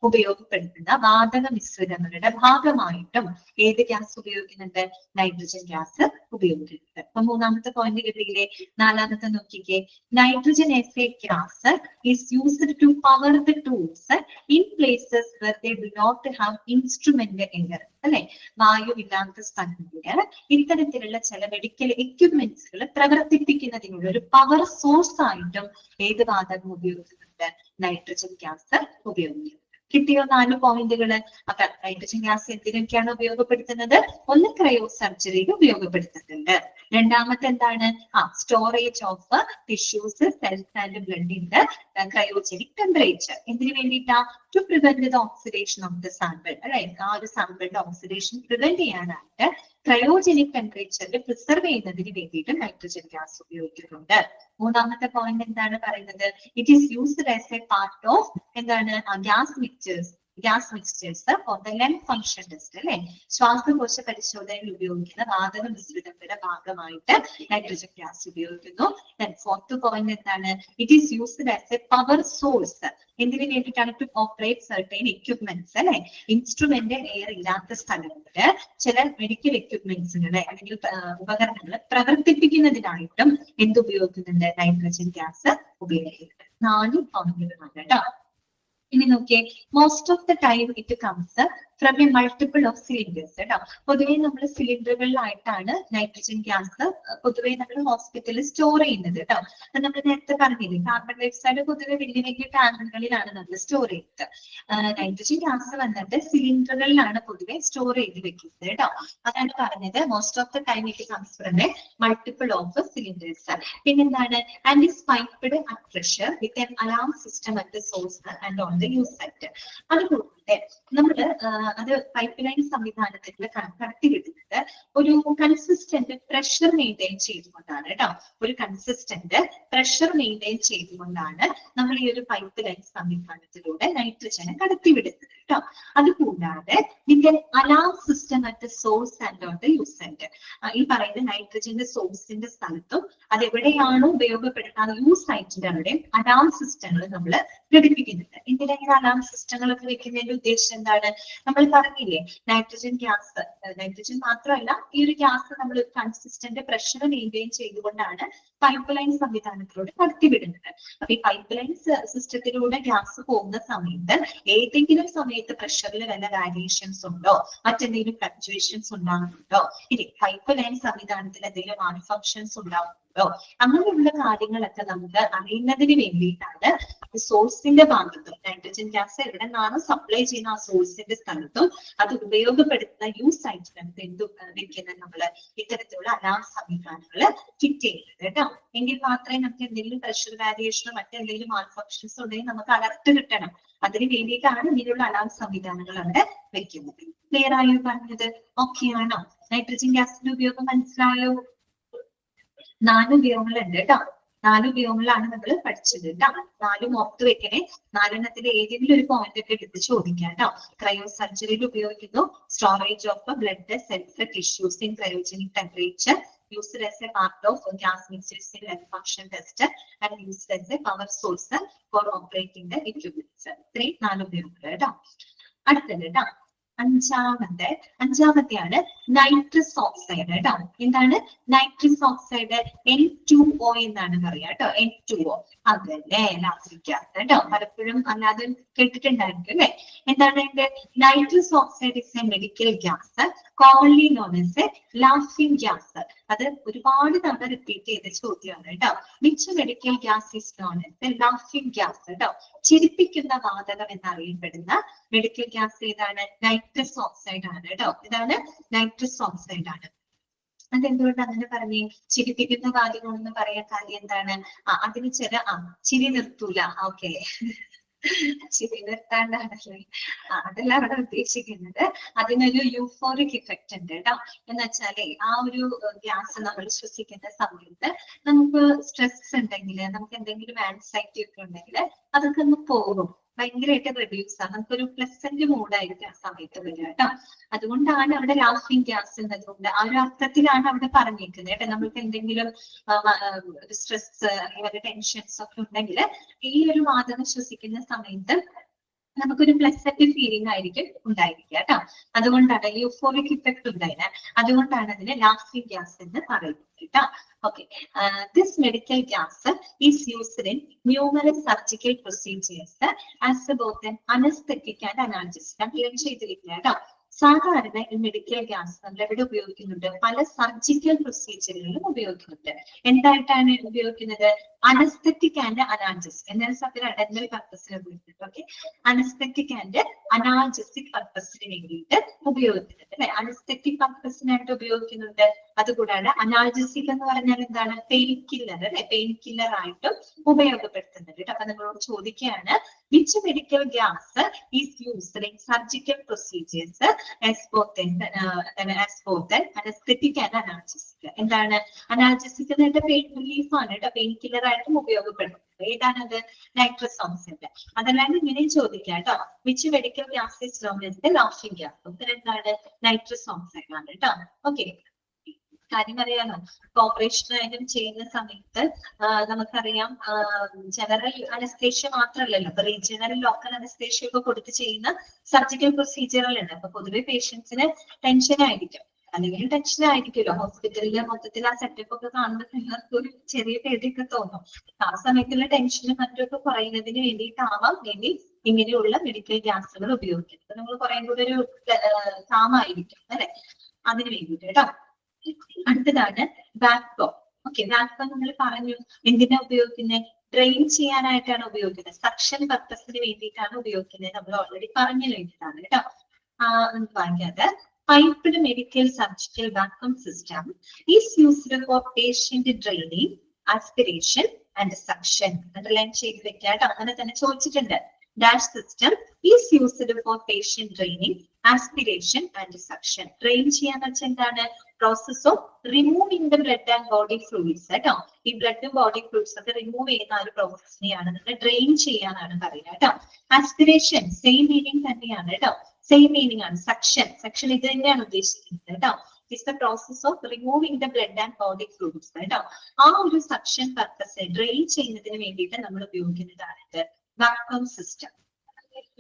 ഉപയോഗപ്പെടുത്തുന്ന വാതക മിശ്രിതങ്ങളുടെ ഭാഗമായിട്ടും ഏത് ഗ്യാസ് ഉപയോഗിക്കുന്നുണ്ട്? നൈട്രജൻ ഗ്യാസ് ഉപയോഗിക്കുന്നുണ്ട്. അപ്പൊ മൂന്നാമത്തെ പോയിന്റ് കിട്ടിയില്ലേ? നാലാമത്തെ നോക്കിക്കേ. Nitrogen as a gas is used to power the tools in places where they do not have instrument air അല്ലെ. വായുവില്ലാത്ത സ്ഥലങ്ങളില് ഇത്തരത്തിലുള്ള ചില മെഡിക്കൽ എക്യുപ്മെന്റ്സുകൾ പ്രവർത്തിപ്പിക്കുന്നതിനുള്ള ഒരു പവർ സോഴ്സ് ആയിട്ടും ഏത് വാതകം ഉപയോഗിക്കുന്നുണ്ട്? നൈട്രജൻ ഗ്യാസ് ഉപയോഗിക്കുന്നത്. കിട്ടിയോ 4 പോയിന്റുകള്? അപ്പൊ നൈട്രജൻ ഗ്യാസ് എന്തിനൊക്കെയാണ് ഉപയോഗപ്പെടുത്തുന്നത്? ഒന്ന് ക്രയോ സർജറിയിൽ ഉപയോഗപ്പെടുത്തുന്നുണ്ട്. രണ്ടാമത്തെ എന്താണ്? Storage of tissues, cells and ബ്ലഡിന്റെ ക്രയോജനിക് ടെമ്പറേച്ചർ. എന്തിനു വേണ്ടിയിട്ടാ? To prevent the oxidation of the sample അല്ലെ. ആ ഒരു സാമ്പിളിന്റെ ഓക്സിഡേഷൻ പ്രിവെന്റ് ചെയ്യാനായിട്ട് ക്രയോജനിക് ടെമ്പറേച്ചറിൽ പ്രിസർവ് ചെയ്യുന്നതിന് വേണ്ടിയിട്ട് നൈട്രജൻ ഗ്യാസ് ഉപയോഗിക്കുന്നുണ്ട്. മൂന്നാമത്തെ പോയിന്റ് എന്താണ് പറയുന്നത്? It is used as a part of എന്താണ്? Gas mixtures gas mixtures for the lung function test അല്ലെ, ശ്വാസകോശ പരിശോധനയിൽ ഉപയോഗിക്കുന്ന വാതക മിശ്രിതങ്ങളുടെ ഭാഗമായിട്ട് നൈട്രജൻ ഗ്യാസ് ഉപയോഗിക്കുന്നു. ഫോർത്ത് പോയിന്റ് എന്താണ്? It is used as A power source. എന്തിനു വേണ്ടിയിട്ടാണ്? ടു ഓപ്പറേറ്റ് സർട്ടൈൻ എക്യുപ്മെന്റ്സ് അല്ലെ, ഇൻസ്ട്രുമെന്റ് എയർ ഇല്ലാത്ത സ്ഥലങ്ങളിൽ ചില മെഡിക്കൽ എക്യുപ്മെന്റ്സുകളെ അല്ലെങ്കിൽ ഉപകരണങ്ങൾ പ്രവർത്തിപ്പിക്കുന്നതിനായിട്ടും എന്തുപയോഗിക്കുന്നുണ്ട്? നൈട്രജൻ ഗ്യാസ് ഉപയോഗിക്കുന്നുണ്ട്. 4 പോയിന്റുകളാണ് കേട്ടോ. ഇനി നോക്കിയേ, most of the time it comes from a multiple of cylinders കേട്ടോ. പൊതുവെ നമ്മൾ സിലിണ്ടറുകളിലായിട്ടാണ് നൈട്രജൻ ഗ്യാസ് പൊതുവെ നമ്മൾ ഹോസ്പിറ്റലിൽ സ്റ്റോർ ചെയ്യുന്നത് കേട്ടോ. അത് നമ്മൾ നേരത്തെ പറഞ്ഞില്ലേ, കാർബൺ ഡയോക്സൈഡ് പൊതുവെ വലിയ വലിയ ടാങ്കുകളിലാണ് നമ്മൾ സ്റ്റോർ ചെയ്യുന്നത്. നൈട്രജൻ ഗ്യാസ് വന്നിട്ട് സിലിണ്ടറുകളിലാണ് പൊതുവെ സ്റ്റോർ ചെയ്ത് വെക്കുന്നത് കേട്ടോ. അതാണ് പറഞ്ഞത്, most of the time it comes from a multiple of cylinders. പിന്നെന്താണ്? And is piped at pressure with an alarm system at the source and on the use site. അതുകൂടാതെ നമ്മള് അത് പൈപ്പ് ലൈൻ സംവിധാനത്തിൽ കടത്തിവിടുന്നത് ഒരു കൺസിസ്റ്റന്റ് പ്രഷർ മെയിൻറ്റെയിൻ ചെയ്തുകൊണ്ടാണ് കേട്ടോ. ഒരു consistent pressure maintain ചെയ്തുകൊണ്ടാണ് നമ്മൾ ഈ ഒരു പൈപ്പ് ലൈൻ സംവിധാനത്തിലൂടെ നൈട്രജനെ കടത്തിവിടുന്നത് കേട്ടോ. അതുകൂടാതെ ഇതിന്റെ alarm system at source and on the use site. ഈ പറയുന്ന നൈട്രജന്റെ സോഴ്സിന്റെ സ്ഥലത്തും അതെവിടെയാണോ ഉപയോഗപ്പെടുത്താൻ യൂസ് സൈറ്റിന്റെ അവിടെയും അലാം സിസ്റ്റങ്ങൾ നമ്മൾ ഘടിപ്പിക്കുന്നുണ്ട്. എന്തിനാണ് അലാം സിസ്റ്റങ്ങളൊക്കെ വെക്കുന്നതിന്റെ ഉദ്ദേശം എന്താണ്? നമ്മൾ പറഞ്ഞില്ലേ, നൈട്രജൻ ഗ്യാസ്, നൈട്രജൻ മാത്രമല്ല ഈ ഒരു ഗ്യാസ് നമ്മൾ ഒരു കൺസിസ്റ്റന്റ് പ്രഷർ മെയിൻറ്റെയിൻ ചെയ്തുകൊണ്ടാണ് പൈപ്പ് ലൈൻ സംവിധാനത്തിലൂടെ കടത്തിവിടുന്നത്. അപ്പൊ ഈ പൈപ്പ് ലൈൻ സിസ്റ്റത്തിലൂടെ ഗ്യാസ് പോകുന്ന സമയത്ത് ഏതെങ്കിലും സമയത്ത് പ്രഷറിൽ വല്ല വാരിയേഷൻസ് ഉണ്ടോ, മറ്റെന്തെങ്കിലും ഫ്ലക്ച്വേഷൻസ് ഉണ്ടാകുന്നുണ്ടോ, ഇനി പൈപ്പ് ലൈൻ സംവിധാനത്തിൽ എന്തെങ്കിലും മാൽഫങ്ഷൻസ് ഉണ്ടാകുന്നുണ്ടോ, അങ്ങനെയുള്ള കാര്യങ്ങളൊക്കെ നമുക്ക് അറിയുന്നതിന് വേണ്ടിയിട്ടാണ് സോഴ്സിന്റെ ഭാഗത്തും നൈട്രജൻ ഗ്യാസ് എവിടെ നിന്നാണ് സപ്ലൈ ചെയ്യുന്ന ആ സോഴ്സിന്റെ സ്ഥലത്തും അത് ഉപയോഗപ്പെടുത്തുന്ന യൂസ് സൈറ്റിനകത്ത് വെക്കുന്നത് നമ്മള് ഇത്തരത്തിലുള്ള അലാം സംവിധാനങ്ങൾ ഫിറ്റ് ചെയ്യുന്നത് കേട്ടോ. എങ്കിൽ മാത്രമേ നമുക്ക് എന്തെങ്കിലും പ്രഷർ വാരിയേഷനോ മറ്റെന്തെങ്കിലും മാൽഫങ്ഷൻസോ ഉണ്ടെങ്കിൽ നമുക്ക് അലർട്ട് കിട്ടണം. അതിന് വേണ്ടിയിട്ടാണ് ഇങ്ങനെയുള്ള അലാം സംവിധാനങ്ങൾ അവിടെ വെക്കുന്നത്. ക്ലിയർ ആയോ പറഞ്ഞത്? ഓക്കെ ആണോ? നൈട്രജൻ ഗ്യാസിന്റെ ഉപയോഗം മനസ്സിലായോ? 4 ഉപയോഗങ്ങളുണ്ട് കേട്ടോ. 4 ഉപയോഗങ്ങളാണ് നമ്മൾ പഠിച്ചത് കേട്ടോ. 4 ഓർത്ത് വെക്കണേ. 4 ഏതെങ്കിലും ഒരു പോയിന്റ് ഒക്കെ എടുത്ത് ചോദിക്കാം കേട്ടോ. ക്രയോ സർജറിയിൽ ഉപയോഗിക്കുന്നു. Storage of blood cells tissues in cryogenic temperature, used as a part of gas mixtures in lung function test, and used as a power source for operating the equipment. 4 ഉപയോഗങ്ങൾ കേട്ടോ. അടുത്തത് കേട്ടോ, അഞ്ചാമത്തെയാണ് nitrous oxide കേട്ടോ. എന്താണ് nitrous oxide? N2O എന്നാണ് പറയാ കേട്ടോ. N2O അതല്ലേ ലാസ്റ്റിക് കേട്ടോ. പലപ്പോഴും അല്ലാതെ കേട്ടിട്ടുണ്ടായിരിക്കും അല്ലെ. എന്താണ് nitrous oxide is A medical gas commonly known as A laughing gas. അത് ഒരുപാട് തവണ റിപ്പീറ്റ് ചെയ്ത ചോദ്യമാണ് കേട്ടോ. Which medical gas is known as A laughing gas കേട്ടോ. ചിരിപ്പിക്കുന്ന വാതകം എന്നറിയപ്പെടുന്ന മെഡിക്കൽ ഗ്യാസ് ഏതാണ്? നൈട്രസ് ഓക്സൈഡ് ആണ് കേട്ടോ. ഇതാണ് നൈട്രസ് ഓക്സൈഡ് ആണ്. അതെന്തുകൊണ്ട് അങ്ങനെ പറഞ്ഞേ? ചിരിപ്പിക്കുന്ന വാതകം എന്ന് പറയാൻ കാര്യം എന്താണ്? അതിന് ചിരി നിർത്തൂല. ഓക്കെ, ചിരി നിർത്താണ്ടാണല്ലേ അതല്ല അവിടെ ഉദ്ദേശിക്കുന്നത്. അതിനൊരു യൂഫോറിക് ഇഫക്റ്റ് ഉണ്ട് കേട്ടോ. എന്ന് വെച്ചാലേ ആ ഒരു ഗ്യാസ് നമ്മൾ ശ്വസിക്കുന്ന സമയത്ത് നമുക്ക് സ്ട്രെസ് ഉണ്ടെങ്കിൽ, നമുക്ക് എന്തെങ്കിലും ആൻസൈറ്റി ഒക്കെ ഉണ്ടെങ്കിൽ അതൊക്കെ ഒന്ന് പോകും. ഭയങ്കരമായിട്ട് റെഡ്യൂസ് ആണ്. നമുക്കൊരു പ്ലസന്റ് മൂഡായിരിക്കും ആ സമയത്ത് വരിക കേട്ടോ. അതുകൊണ്ടാണ് അവിടെ ലാഫിംഗ് ഗ്യാസ് എന്നതുകൊണ്ട് ആ ഒരു അർത്ഥത്തിലാണ് അവിടെ പറഞ്ഞേക്കുന്നത് കേട്ടോ. നമുക്ക് എന്തെങ്കിലും സ്ട്രെസ് അല്ലെങ്കിൽ ടെൻഷൻസ് ഒക്കെ ഉണ്ടെങ്കിൽ ഈ ഒരു വാതകം ശ്വസിക്കുന്ന സമയത്ത് നമുക്കൊരു പ്ലസന്റ് ഫീലിംഗ് ആയിരിക്കും ഉണ്ടായിരിക്കുക കേട്ടോ. അതുകൊണ്ടാണ് യൂഫോറിക് ഇഫക്ട് ഉണ്ടായത്. അതുകൊണ്ടാണ് അതിന് ലാഫിംഗ് ഗ്യാസ് എന്ന് പറയുന്നത് കേട്ടോ. Okay, this medical gas is used in numerous surgical procedures as both an anesthetic and analgesic. സാധാരണ ഈ മെഡിക്കൽ ഗ്യാസ് നമ്മൾ എവിടെ ഉപയോഗിക്കുന്നുണ്ട്? പല സർജിക്കൽ പ്രൊസീജിയറുകളിലും ഉപയോഗിക്കുന്നുണ്ട്. എന്തായിട്ടാണ് ഉപയോഗിക്കുന്നത്? Anaesthetic and analgesic. ഡെന്റൽ പർപ്പസിന് ഉപയോഗിക്കുന്നുണ്ട്. ഓക്കെ, അനസ്തെറ്റിക് ആൻഡ് അനാൽജസിക് പർപ്പസിന് വേണ്ടിയിട്ട് ഉപയോഗിക്കുന്നുണ്ട് അല്ലെ. അനസ്തെറ്റിക് പർപ്പസിനായിട്ട് ഉപയോഗിക്കുന്നുണ്ട്. അതുകൂടാതെ അനാൽജസിക് എന്ന് പറഞ്ഞാൽ എന്താണ്? പെയിൻ കില്ലർ അല്ലെ, പെയിൻ കില്ലർ ആയിട്ടും ഉപയോഗപ്പെടുത്തുന്നുണ്ട് കേട്ടോ. അപ്പൊ നമ്മളോട് ചോദിക്കുകയാണ് which medical gas is used in surgical procedures as both anaesthetic and analgesic. എന്താണ് അനാൽജസിക് എന്നിട്ട് പെയിൻ റിലീഫ് ആണ് കേട്ടോ, പെയിൻ കില്ലർ ആയിട്ടും ഉപയോഗപ്പെടുത്തുന്നത്. ഏതാണത്? Nitrous oxide. അതല്ലാണ്ട് ഇങ്ങനെയും ചോദിക്കാം കേട്ടോ, which medical gas is known as the laughing gas. ഉത്തരം എന്താണ്? നൈട്രസ് ഓക്സൈഡ് ആണ് കേട്ടോ. ഓക്കെ, കാര്യം അറിയാലോ, ഓപ്പറേഷൻ ആയാലും ചെയ്യുന്ന സമയത്ത് നമുക്കറിയാം ജനറൽ അനസ്തേഷ്യ മാത്രമല്ലല്ലോ, ഇപ്പൊ റീജിയണൽ ലോക്കൽ അനസ്തേഷ്യ ഒക്കെ കൊടുത്ത് ചെയ്യുന്ന സർജിക്കൽ പ്രൊസീജിയറുകളുണ്ട്. അപ്പൊ പൊതുവെ പേഷ്യൻസിന് ടെൻഷൻ ആയിരിക്കും, അല്ലെങ്കിൽ ടെൻഷൻ ആയിരിക്കുമല്ലോ. ഹോസ്പിറ്റലിലെ മൊത്തത്തിൽ ആ സെറ്റപ്പ് ഒക്കെ കാണുമ്പോൾ നിങ്ങൾക്ക് ഒരു ചെറിയ പേടിയൊക്കെ തോന്നും. ആ സമയത്തുള്ള ടെൻഷനും മറ്റൊക്കെ കുറയുന്നതിന് വേണ്ടിയിട്ടാവാം വേണ്ടി ഇങ്ങനെയുള്ള മെഡിക്കൽ ഗ്യാസുകൾ ഉപയോഗിക്കുന്നത്. നമ്മൾ കുറേ കൂടെ ഒരു കാമായിരിക്കും അല്ലെ, അതിന് വേണ്ടിയിട്ട് കേട്ടോ. അടുത്തതാണ് വാക്വം. ഓക്കെ, വാക്വം നമ്മൾ പറഞ്ഞു എന്തിനാ ഉപയോഗിക്കുന്നത്? ഡ്രെയിൻ ചെയ്യാനായിട്ടാണ് ഉപയോഗിക്കുന്നത്, സക്ഷൻ പർപ്പസിന് വേണ്ടിയിട്ടാണ് ഉപയോഗിക്കുന്നത്. നമ്മൾ ഓൾറെഡി പറഞ്ഞു കഴിഞ്ഞതാണ് കേട്ടോ. വായിക്കാതെ piped medical surgical vacuum system is used for patient draining, aspiration and suction. Underline ചെയ്ത് വെക്കാം കേട്ടോ, അങ്ങനെ തന്നെ ചോദിച്ചിട്ടുണ്ട്. Dash system is used for patient draining, aspiration and suction. Drain ചെയ്യാന്ന് വെച്ചാൽ എന്താണ്? Process of removing the blood and body fluids കേട്ടോ. ഈ ബ്ലഡും ബോഡി ഫ്ലൂയിഡ്സ് ഒക്കെ റിമൂവ് ചെയ്യുന്ന ഒരു പ്രോസസ്സിനെയാണ് നമ്മൾ ഡ്രെയിൻ ചെയ്യാനാണ് പറയുന്നത് കേട്ടോ. ആസ്പിരേഷൻ സെയിം മീനിങ് തന്നെയാണ് കേട്ടോ, സെയിം മീനിങ് ആണ്. സക്ഷൻ, സക്ഷൻ ഇത് തന്നെയാണ് ഉദ്ദേശിക്കുന്നത് കേട്ടോ. It's the process of removing the blood and body fluids കേട്ടോ. ആ ഒരു സക്ഷൻ പർപ്പസ് ഡ്രെയിൻ ചെയ്യുന്നതിന് വേണ്ടിയിട്ട് നമ്മൾ ഉപയോഗിക്കുന്നതാണ് ഇത് വാക്വം സിസ്റ്റം.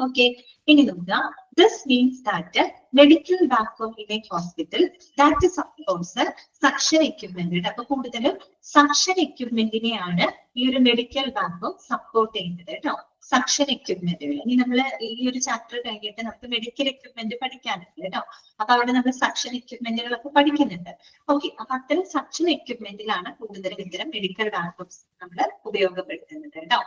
ഓക്കെ, ഇനി നോക്കുക. This means that medical vacuum in A hospital that supports suction equipment. അപ്പൊ കൂടുതലും സക്ഷൻ എക്യുപ്മെന്റിനെയാണ് ഈ ഒരു മെഡിക്കൽ വാക്വം സപ്പോർട്ട് ചെയ്യുന്നത് കേട്ടോ. സക്ഷൻ എക്യുപ്മെന്റുകൾ ഇനി നമ്മൾ ഈ ഒരു ചാപ്റ്റർ കഴിഞ്ഞിട്ട് നമുക്ക് മെഡിക്കൽ എക്യുപ്മെന്റ് പഠിക്കാനുണ്ട് കേട്ടോ. അപ്പൊ അവിടെ നമ്മൾ സക്ഷൻ എക്യുപ്മെന്റുകളൊക്കെ പഠിക്കുന്നുണ്ട്. ഓക്കെ, അപ്പൊ അത്തരം സക്ഷൻ എക്യുപ്മെന്റിലാണ് കൂടുതലും ഇത്തരം മെഡിക്കൽ വാക്വംസ് നമ്മൾ ഉപയോഗപ്പെടുത്തുന്നത് കേട്ടോ.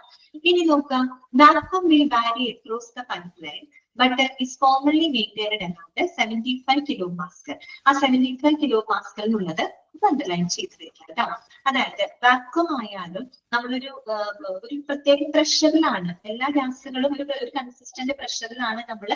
ഇനി നോക്കാം, വാക്വം വിൽ വാരി across the pipe line but is commonly maintained around 75 kilopascal. ആ 75 kilopascal എന്നുള്ളത് അണ്ടർലൈൻ ചെയ്ത് വെക്കാം കേട്ടോ. അതായത് വാക്വം ആയാലും നമ്മളൊരു പ്രത്യേക പ്രഷറിലാണ്, എല്ലാ ഗ്യാസുകളും ഒരു കൺസിസ്റ്റന്റ് പ്രഷറിലാണ് നമ്മൾ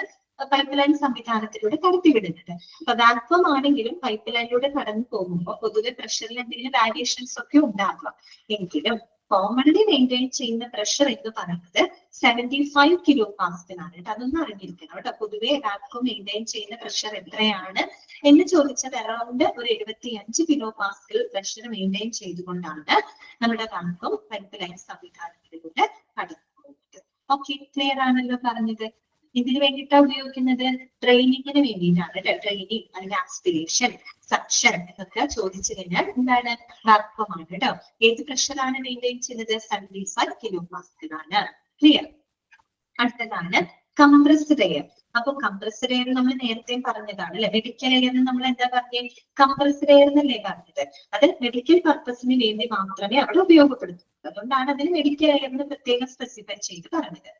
പൈപ്പ് ലൈൻ സംവിധാനത്തിലൂടെ കടത്തിവിടുന്നത്. അപ്പൊ വാക്വം ആണെങ്കിലും പൈപ്പ് ലൈനിലൂടെ കടന്നു പോകുമ്പോൾ പൊതുവെ പ്രഷറിൽ എന്തെങ്കിലും വേരിയേഷൻസ് ഒക്കെ ഉണ്ടാകാം. എങ്കിലും കോമൺലി മെയിൻറ്റെയിൻ ചെയ്യുന്ന പ്രഷർ എന്ന് പറയുന്നത് 75 kilopascal ആണ് കേട്ടോ. അതൊന്നും അറിഞ്ഞിരിക്കണം കേട്ടോ. പൊതുവെ വാക്വം മെയിൻറ്റെയിൻ ചെയ്യുന്ന പ്രഷർ എത്രയാണ് എന്ന് ചോദിച്ചാൽ അറൌണ്ട് ഒരു 75 kilopascal പ്രഷർ മെയിൻറ്റെയിൻ ചെയ്തുകൊണ്ടാണ് നമ്മുടെ വാക്വം പൈപ്പ് ലൈൻ സംവിധാനത്തിലൂടെ കടന്നു പോകുന്നത്. ഓക്കെ, ക്ലിയർ ആണല്ലോ പറഞ്ഞത്. ഇതിന് വേണ്ടിയിട്ടാണ് ഉപയോഗിക്കുന്നത്, ട്രെയിനിങ്ങിന് വേണ്ടിയിട്ടാണ് കേട്ടോ. ട്രെയിനിങ് അല്ലെങ്കിൽ ആസ്പിരേഷൻ, സക്ഷൻ എന്നൊക്കെ ചോദിച്ചു കഴിഞ്ഞാൽ എന്താണ്? വാക്വമാണ് കേട്ടോ. ഏത് പ്രഷറാണ് മെയിൻറ്റെയിൻ ചെയ്യുന്നത്? 75 kilopascal ആണ്. ക്ലിയർ. അടുത്തതാണ് കംപ്രസ്ഡ് എയർ. അപ്പൊ കംപ്രസ്ഡ് എയർ നമ്മൾ നേരത്തെ പറഞ്ഞതാണ് അല്ലെ. മെഡിക്കൽ എയർ നമ്മൾ എന്താ പറഞ്ഞത്? കംപ്രസ്ഡ് എയർ എന്നല്ലേ പറഞ്ഞത്. അത് മെഡിക്കൽ പർപ്പസിന് വേണ്ടി മാത്രമേ അവിടെ ഉപയോഗപ്പെടുത്തൂ. അതുകൊണ്ടാണ് അതിന് മെഡിക്കൽ എയർ എന്ന് പ്രത്യേകം സ്പെസിഫൈ ചെയ്ത് പറഞ്ഞത്.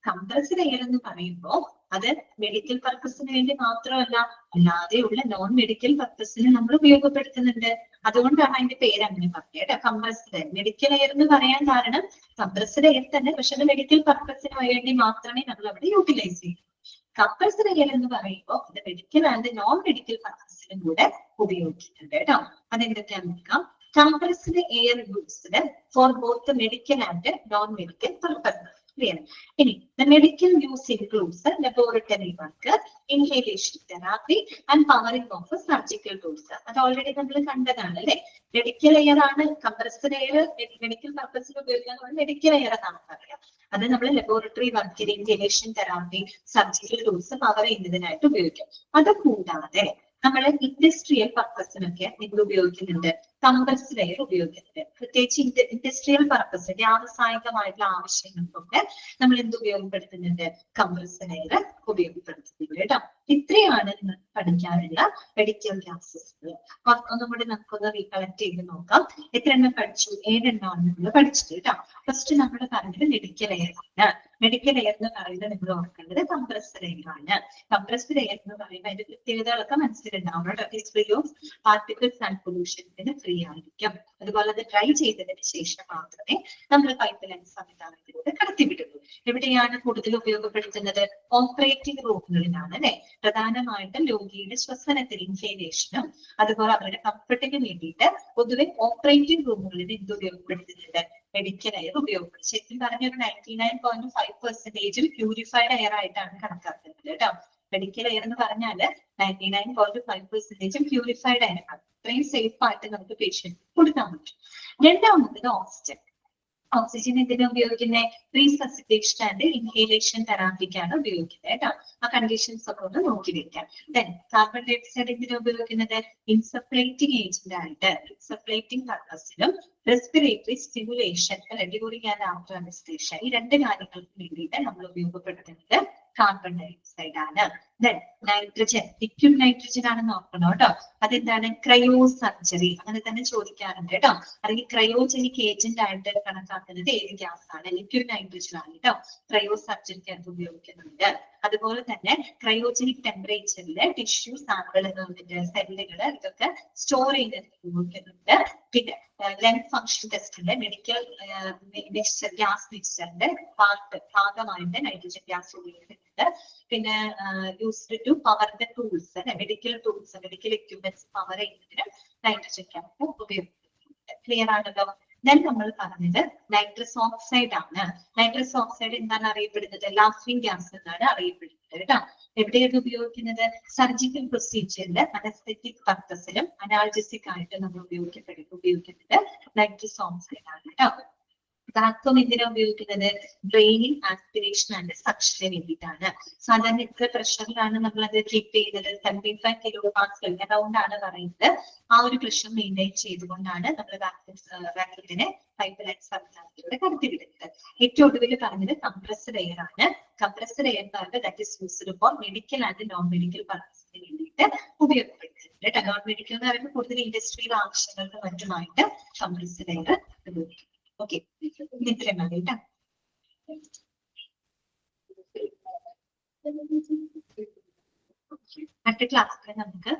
കംപ്രസ്ഡ് എയർ എന്ന് പറയുമ്പോൾ അത് മെഡിക്കൽ പർപ്പസിന് വേണ്ടി മാത്രമല്ല, അല്ലാതെയുള്ള നോൺ മെഡിക്കൽ പർപ്പസിന് നമ്മൾ ഉപയോഗപ്പെടുത്തുന്നുണ്ട്. അതുകൊണ്ടാണ് അതിന്റെ പേര് അങ്ങനെ പറഞ്ഞത് കേട്ടോ, കംപ്രസ്ഡ് എയർ. മെഡിക്കൽ എയർ എന്ന് പറയാൻ കാരണം കംപ്രസ്ഡ് എയർ തന്നെ, പക്ഷെ അത് മെഡിക്കൽ പർപ്പസിന് വേണ്ടി മാത്രമേ നമ്മൾ അവിടെ യൂട്ടിലൈസ് ചെയ്യൂ. കംപ്രസ്ഡ് എയർ എന്ന് പറയുമ്പോൾ ഇത് മെഡിക്കൽ ആൻഡ് നോൺ മെഡിക്കൽ പർപ്പസിനും കൂടെ ഉപയോഗിക്കുന്നുണ്ട് കേട്ടോ. അതെന്തൊക്കെയാണെന്ന് നോക്കാം. Compressed air used for both the medical and non-medical purposes. Clear. The medical use includes laboratory work, inhalation therapy, and powering of surgical tools. That already we have seen. Medical air ആണ് compressed air medical purpose ഉപയോഗിക്കാൻ medical air ആണ് പറയുക. അത് നമ്മൾ laboratory work, inhalation therapy, surgical tools power ചെയ്യുന്നതിനായിട്ട് ഉപയോഗിക്കും. അത് കൂടാതെ നമ്മൾ ഇൻഡസ്ട്രിയൽ പർപ്പസിനൊക്കെ നിങ്ങൾ ഉപയോഗിക്കുന്നുണ്ട്, കംപ്രസ്ഡ് എയർ ഉപയോഗിക്കുന്നുണ്ട്. പ്രത്യേകിച്ച് ഇൻഡസ്ട്രിയൽ പർപ്പസ്, വ്യാവസായികമായിട്ടുള്ള ആവശ്യങ്ങൾക്കൊക്കെ നമ്മൾ എന്ത് ഉപയോഗപ്പെടുത്തുന്നുണ്ട്? കംപ്രസ്ഡ് എയർ ഉപയോഗപ്പെടുത്തുന്നുണ്ട് കേട്ടോ. ഇത്രയാണ് നിങ്ങൾ പഠിക്കാനുള്ള മെഡിക്കൽ ഗ്യാസസ്. ഒന്നും കൂടി നമുക്കൊന്ന് റീകളക്ട് ചെയ്ത് നോക്കാം. എത്ര എണ്ണം പഠിച്ചു? 7 എണ്ണമാണ് നമ്മൾ പഠിച്ചത് കേട്ടോ. ഫസ്റ്റ് നമ്മൾ പറഞ്ഞത് മെഡിക്കൽ എയർ ആണ്. മെഡിക്കൽ എയർ എന്ന് പറയുന്നത് നിങ്ങൾ ഓർക്കേണ്ടത് കംപ്രസ്ഡ് എയർ ആണ്. കംപ്രസ്ഡ് എയർ എന്ന് പറയുമ്പോൾ അതിന്റെ പ്രത്യേകതകളൊക്കെ മനസ്സിലുണ്ടാവണം. It is free of particles and പൊല്യൂഷൻസിന് ഫ്രീ ആയിരിക്കും. അതുപോലെ അത് ഡ്രൈ ചെയ്തതിന് ശേഷം മാത്രമേ നമ്മൾ പൈപ്പ് ലൈൻ സംവിധാനത്തിലൂടെ കടത്തിവിടുള്ളൂ. എവിടെയാണ് കൂടുതൽ ഉപയോഗപ്പെടുത്തുന്നത്? ഓപ്പറേറ്റിംഗ് റൂമുകളിലാണ് അല്ലെ. പ്രധാനമായിട്ടും രോഗിയുടെ ശ്വസനത്തിന് ഇൻഹേലേഷനും അതുപോലെ അവരുടെ കംഫർട്ടിന് വേണ്ടിയിട്ട് പൊതുവെ ഓപ്പറേറ്റിംഗ് റൂമുകളിൽ എന്ത് ഉപയോഗപ്പെടുത്തുന്നുണ്ട്? Medical air ഉപയോഗപ്പെടുത്തും. ശരിക്കും പറഞ്ഞ ഒരു 99.5% പ്യൂരിഫൈഡ് എയർ ആയിട്ടാണ് കണക്കാക്കുന്നത് കേട്ടോ. മെഡിക്കൽ എയർ എന്ന് പറഞ്ഞാല് 99.5% പ്യൂരിഫൈഡ് എയർ ആണ്. അത്രയും സേഫ് ആയിട്ട് നമുക്ക് പേഷ്യന്റ് കൊടുക്കാൻ പറ്റും. രണ്ടാമത്തത് ഓക്സിജൻ. ഓക്സിജൻ എന്തിനാ ഉപയോഗിക്കുന്നത്? റീസസിറ്റേഷൻ ആൻഡ് ഇൻഹേലേഷൻ തെറാപ്പിക്കാണ് ഉപയോഗിക്കുന്നത് കേട്ടോ. ആ കണ്ടീഷൻസ് ഒക്കെ ഒന്ന് നോക്കി വെക്കാം. ദെൻ കാർബൺ ഡൈ ഓക്സൈഡ് എന്തിനാ ഉപയോഗിക്കുന്നത്? ഇൻസഫ്ലേറ്റിംഗ് ഏജന്റ് ആയിട്ട്, ഇൻസഫ്ലേറ്റിംഗ് പർപ്പസിലും respiratory stimulation during and after anaesthesia, ഈ 2 കാര്യങ്ങൾക്ക് വേണ്ടിയിട്ട് നമ്മൾ ഉപയോഗപ്പെടുത്തുന്നത് കാർബൺ ഡൈ ഓക്സൈഡ് ആണ്. ദെൻ നൈട്രജൻ, ലിക്വിഡ് നൈട്രജൻ ആണെന്ന് നോക്കണം കേട്ടോ. അതെന്താണ്? ക്രയോ സർജറി, അങ്ങനെ തന്നെ ചോദിക്കാറുണ്ട് കേട്ടോ. അല്ലെങ്കിൽ ക്രയോജനിക് ഏജന്റ് ആയിട്ട് കണക്കാക്കുന്നത് ഏത് ഗ്യാസ് ആണ്? ലിക്വിഡ് നൈട്രജൻ ആണ് കേട്ടോ. ക്രയോ സർജറിക്ക് അത് ഉപയോഗിക്കുന്നുണ്ട്. അതുപോലെ തന്നെ ക്രയോജനിക് ടെമ്പറേച്ചറില് ടിഷ്യൂ സാമ്പിൾ, സെല്ലുകള് ഇതൊക്കെ സ്റ്റോർ ചെയ്ത് ഉപയോഗിക്കുന്നുണ്ട്. പിന്നെ ലെൻസ് ഫംഗ്ഷൻ ടെസ്റ്റിന്റെ മെഡിക്കൽ മിക്സ്ചർ, ഗ്യാസ് മിക്സ്ചറിന്റെ ഭാഗമായിട്ട് നൈട്രജൻ ഗ്യാസ് ഉപയോഗിക്കുന്നുണ്ട്. പിന്നെ used to power the tools, medical tools, medical equipments power ചെയ്യുന്നതിന് നൈട്രജൻ ഗ്യാസ് ഉപയോഗിക്കുന്നുണ്ട്. ക്ലിയർ ആണല്ലോ. ദെൻ നമ്മൾ പറഞ്ഞത് നൈട്രസ് ഓക്സൈഡ് ആണ്. നൈട്രസ് ഓക്സൈഡ് എന്താണ് അറിയപ്പെടുന്നത്? ലാഫിംഗ് ഗ്യാസ് എന്നാണ് അറിയപ്പെടുന്നത് കേട്ടോ. എവിടെയാണ് ഉപയോഗിക്കുന്നത്? സർജിക്കൽ പ്രൊസീജിയറില് അനസ്തെറ്റിക് പർപ്പസിലും അനാൾജസിക് ആയിട്ട് നമ്മൾ ഉപയോഗിക്കുന്നത് നൈട്രസ് ഓക്സൈഡ് ആണ് കേട്ടോ. വാക്വം എന്തിനാ ഉപയോഗിക്കുന്നത്? ഡ്രെയിനിങ്, ആസ്പിറേഷൻ ആൻഡ് സക്ഷന് വേണ്ടിയിട്ടാണ്. സാധാരണ എത്ര പ്രഷറിലാണ് നമ്മൾ അത് കീപ്പ് ചെയ്യുന്നത്? 75 kPa അറൗണ്ട് ആണ് പറയുന്നത്. ആ ഒരു പ്രഷർ മെയിൻറ്റെയിൻ ചെയ്തുകൊണ്ടാണ് നമ്മൾ വാക്വത്തിനെ പൈപ്പ് ലൈൻ സംവിധാനത്തിലൂടെ കടത്തിവിടുന്നത്. ഏറ്റവും ഒടുവിൽ പറഞ്ഞത് കംപ്രസ്ഡ് എയർ ആണ്. Compressed air that is used for medical and non medical പർപ്പസിന് വേണ്ടിയിട്ട് ഉപയോഗപ്പെടുത്തുന്നുണ്ട്. നോൺ മെഡിക്കൽ എന്ന് പറയുമ്പോൾ കൂടുതൽ ഇൻഡസ്ട്രിയൽ ആവശ്യങ്ങൾക്ക് മറ്റുമായിട്ട് കംപ്രസ്ഡ് എയർ ഉപയോഗിക്കും. ഓക്കെ, ഇത്രയും മതി കേട്ടോ. അടുത്ത ക്ലാസ്സിൽ നമുക്ക്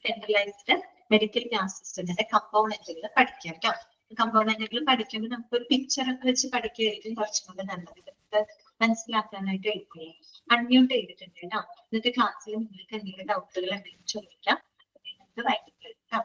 സെൻട്രലൈസ്ഡ് മെഡിക്കൽ ഗ്യാസ് സിസ്റ്റത്തിന്റെ കമ്പോണന്റുകൾ പഠിക്കാം കേട്ടോ. കമ്പോണന്റുകൾ പഠിക്കുമ്പോൾ നമുക്ക് ഒരു പിക്ചർ ഒക്കെ വെച്ച് പഠിക്കുകയായിരിക്കും കുറച്ചും കൂടെ നല്ലത്. മനസ്സിലാക്കാനായിട്ട് എളുപ്പമാണ്. അൺമ്യൂട്ട് ചെയ്തിട്ടുണ്ട് കേട്ടോ. ഇന്നത്തെ ക്ലാസ്സിൽ നിങ്ങൾക്ക് എന്തെങ്കിലും ഡൗട്ടുകൾ എന്തെങ്കിലും ചോദിക്കാം. നിങ്ങൾക്ക് വൈകിട്ട് കേട്ടോ.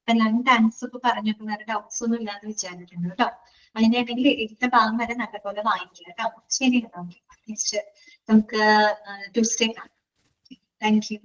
എല്ലാവരും താങ്ക്സ് ഒക്കെ പറഞ്ഞപ്പോൾ വേറെ ഡൗട്ട്സ് ഒന്നും ഇല്ലാന്ന് വിചാരിക്കുന്നു കേട്ടോ. അതിനാണെങ്കിൽ എടുത്ത ഭാഗം വരെ നല്ലപോലെ വായിക്കുക കേട്ടോ. ശരി കേട്ടോ. നെക്സ്റ്റ് നമുക്ക് ട്യൂസ്ഡേ കാണാം. Thank you.